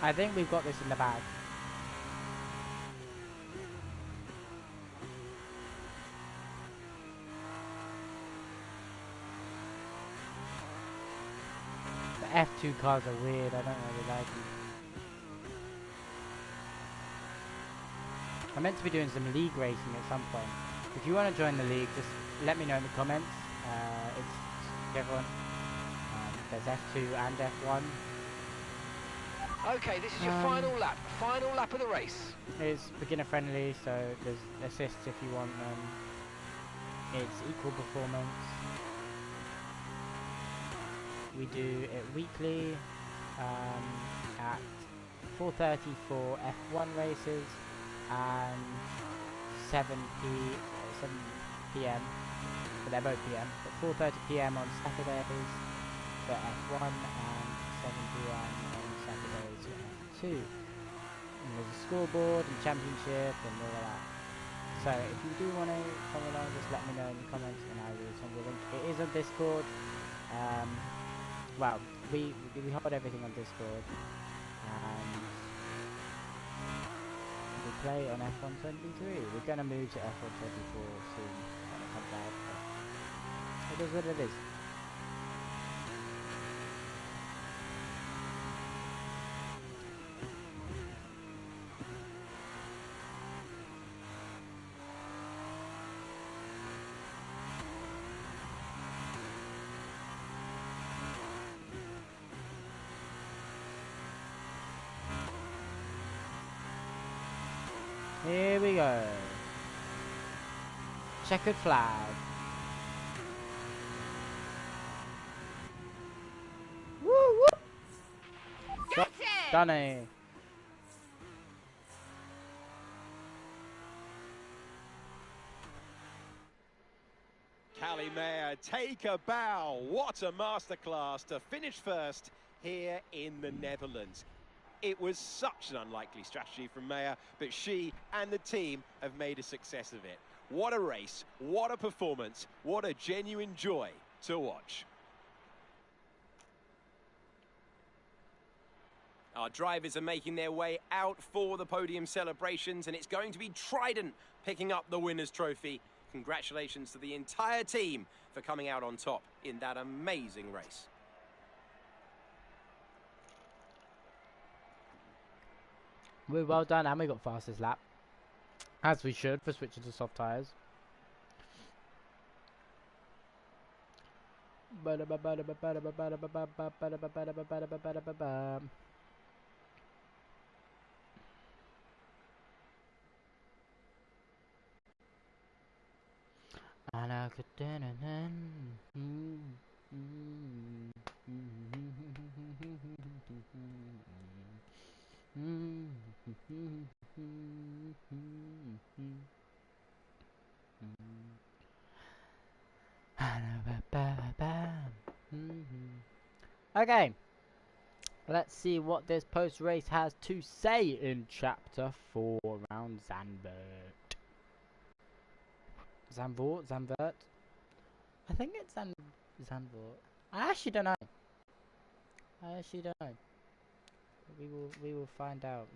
I think we've got this in the bag. The F2 cars are weird, I don't really like them. I'm meant to be doing some league racing at some point. If you want to join the league, just let me know in the comments. It's everyone. There's F2 and F1. Okay, this is your final lap. Final lap of the race. It's beginner friendly, so there's assists if you want them. It's equal performance. We do it weekly at 4:30 for F1 races and 7 p.m. But they're both p.m. But 4:30 p.m. on Saturdays for F1 and 7 p.m. on Saturdays for F2. And there's a scoreboard and championship and all of that. So if you do want to come along, just let me know in the comments and I will send you a link. It is on Discord. Well, we hold everything on Discord, and we play on F123. We're gonna move to F124 soon when it comes out. But it is what it is. Here we go. Checkered flag. Woo woo! Shot Dunny. Callie Mayer, take a bow. What a masterclass to finish first here in the Netherlands. It was such an unlikely strategy from Mayer, but she and the team have made a success of it. What a race, what a performance, what a genuine joy to watch. Our drivers are making their way out for the podium celebrations, and it's going to be Trident picking up the winner's trophy. Congratulations to the entire team for coming out on top in that amazing race. We're well done, and we got fastest lap. As we should, for switching to soft tyres. And I could Okay, let's see what this post-race has to say in Chapter 4 around Zandvoort. Zandvoort? I think it's Zandvoort. I actually don't know. We will find out.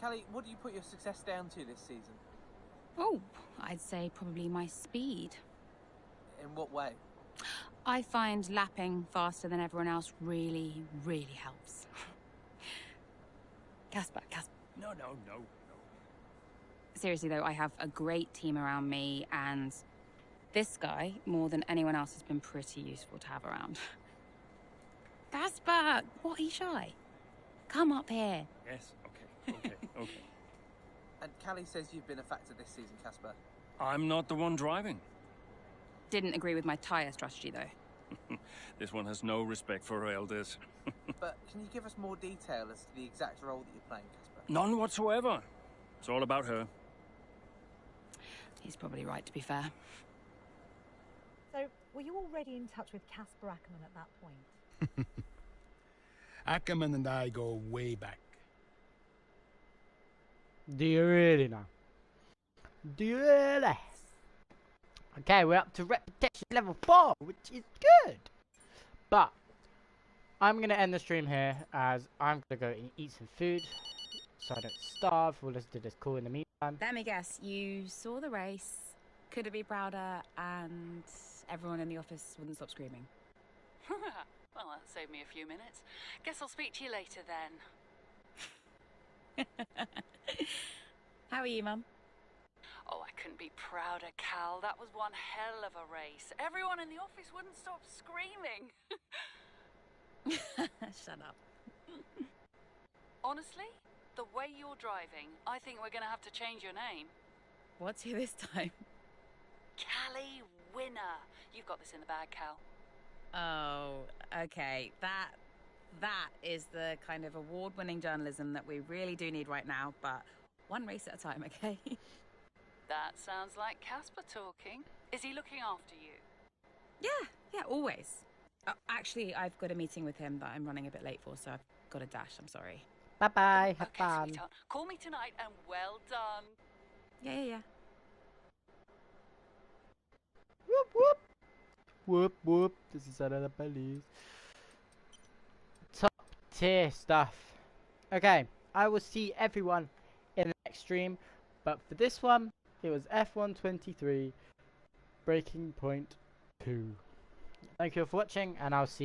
Callie, what do you put your success down to this season? Oh, I'd say probably my speed. In what way? I find lapping faster than everyone else really, really helps. Casper. No. Seriously though, I have a great team around me, and this guy, more than anyone else, has been pretty useful to have around. Casper, what are you shy? Come up here. Yes, okay. And Callie says you've been a factor this season, Casper. I'm not the one driving. Didn't agree with my tyre strategy though. This one has no respect for her elders. But can you give us more detail as to the exact role that you're playing, Casper? None whatsoever. It's all about her. He's probably right, to be fair. So, were you already in touch with Casper Ackerman at that point? Ackerman and I go way back. Do you really know? Do you really? Okay, we're up to reputation level 4, which is good. But I'm gonna end the stream here as I'm gonna go and eat some food so I don't starve. We'll listen to this call in the meantime. Let me guess, you saw the race, couldn't be prouder, and everyone in the office wouldn't stop screaming. Well, that saved me a few minutes. Guess I'll speak to you later then. How are you, Mum? Oh, I couldn't be prouder, Cal. That was one hell of a race. Everyone in the office wouldn't stop screaming. Shut up. Honestly, the way you're driving, I think we're going to have to change your name. What's here this time? Callie Winner. You've got this in the bag, Cal. Oh, okay. That is the kind of award-winning journalism that we really do need right now, but one race at a time, okay? That sounds like Casper talking. Is he looking after you? Yeah, always. Actually, I've got a meeting with him that I'm running a bit late for, so I've got to dash. I'm sorry. Bye bye. Have Okay, fun. sweetheart. Call me tonight and well done. Yeah. Whoop whoop. Whoop whoop. This is another police. Top tier stuff. Okay, I will see everyone in the next stream, but for this one, it was F123 Breaking Point 2. Thank you all for watching, and I'll see you.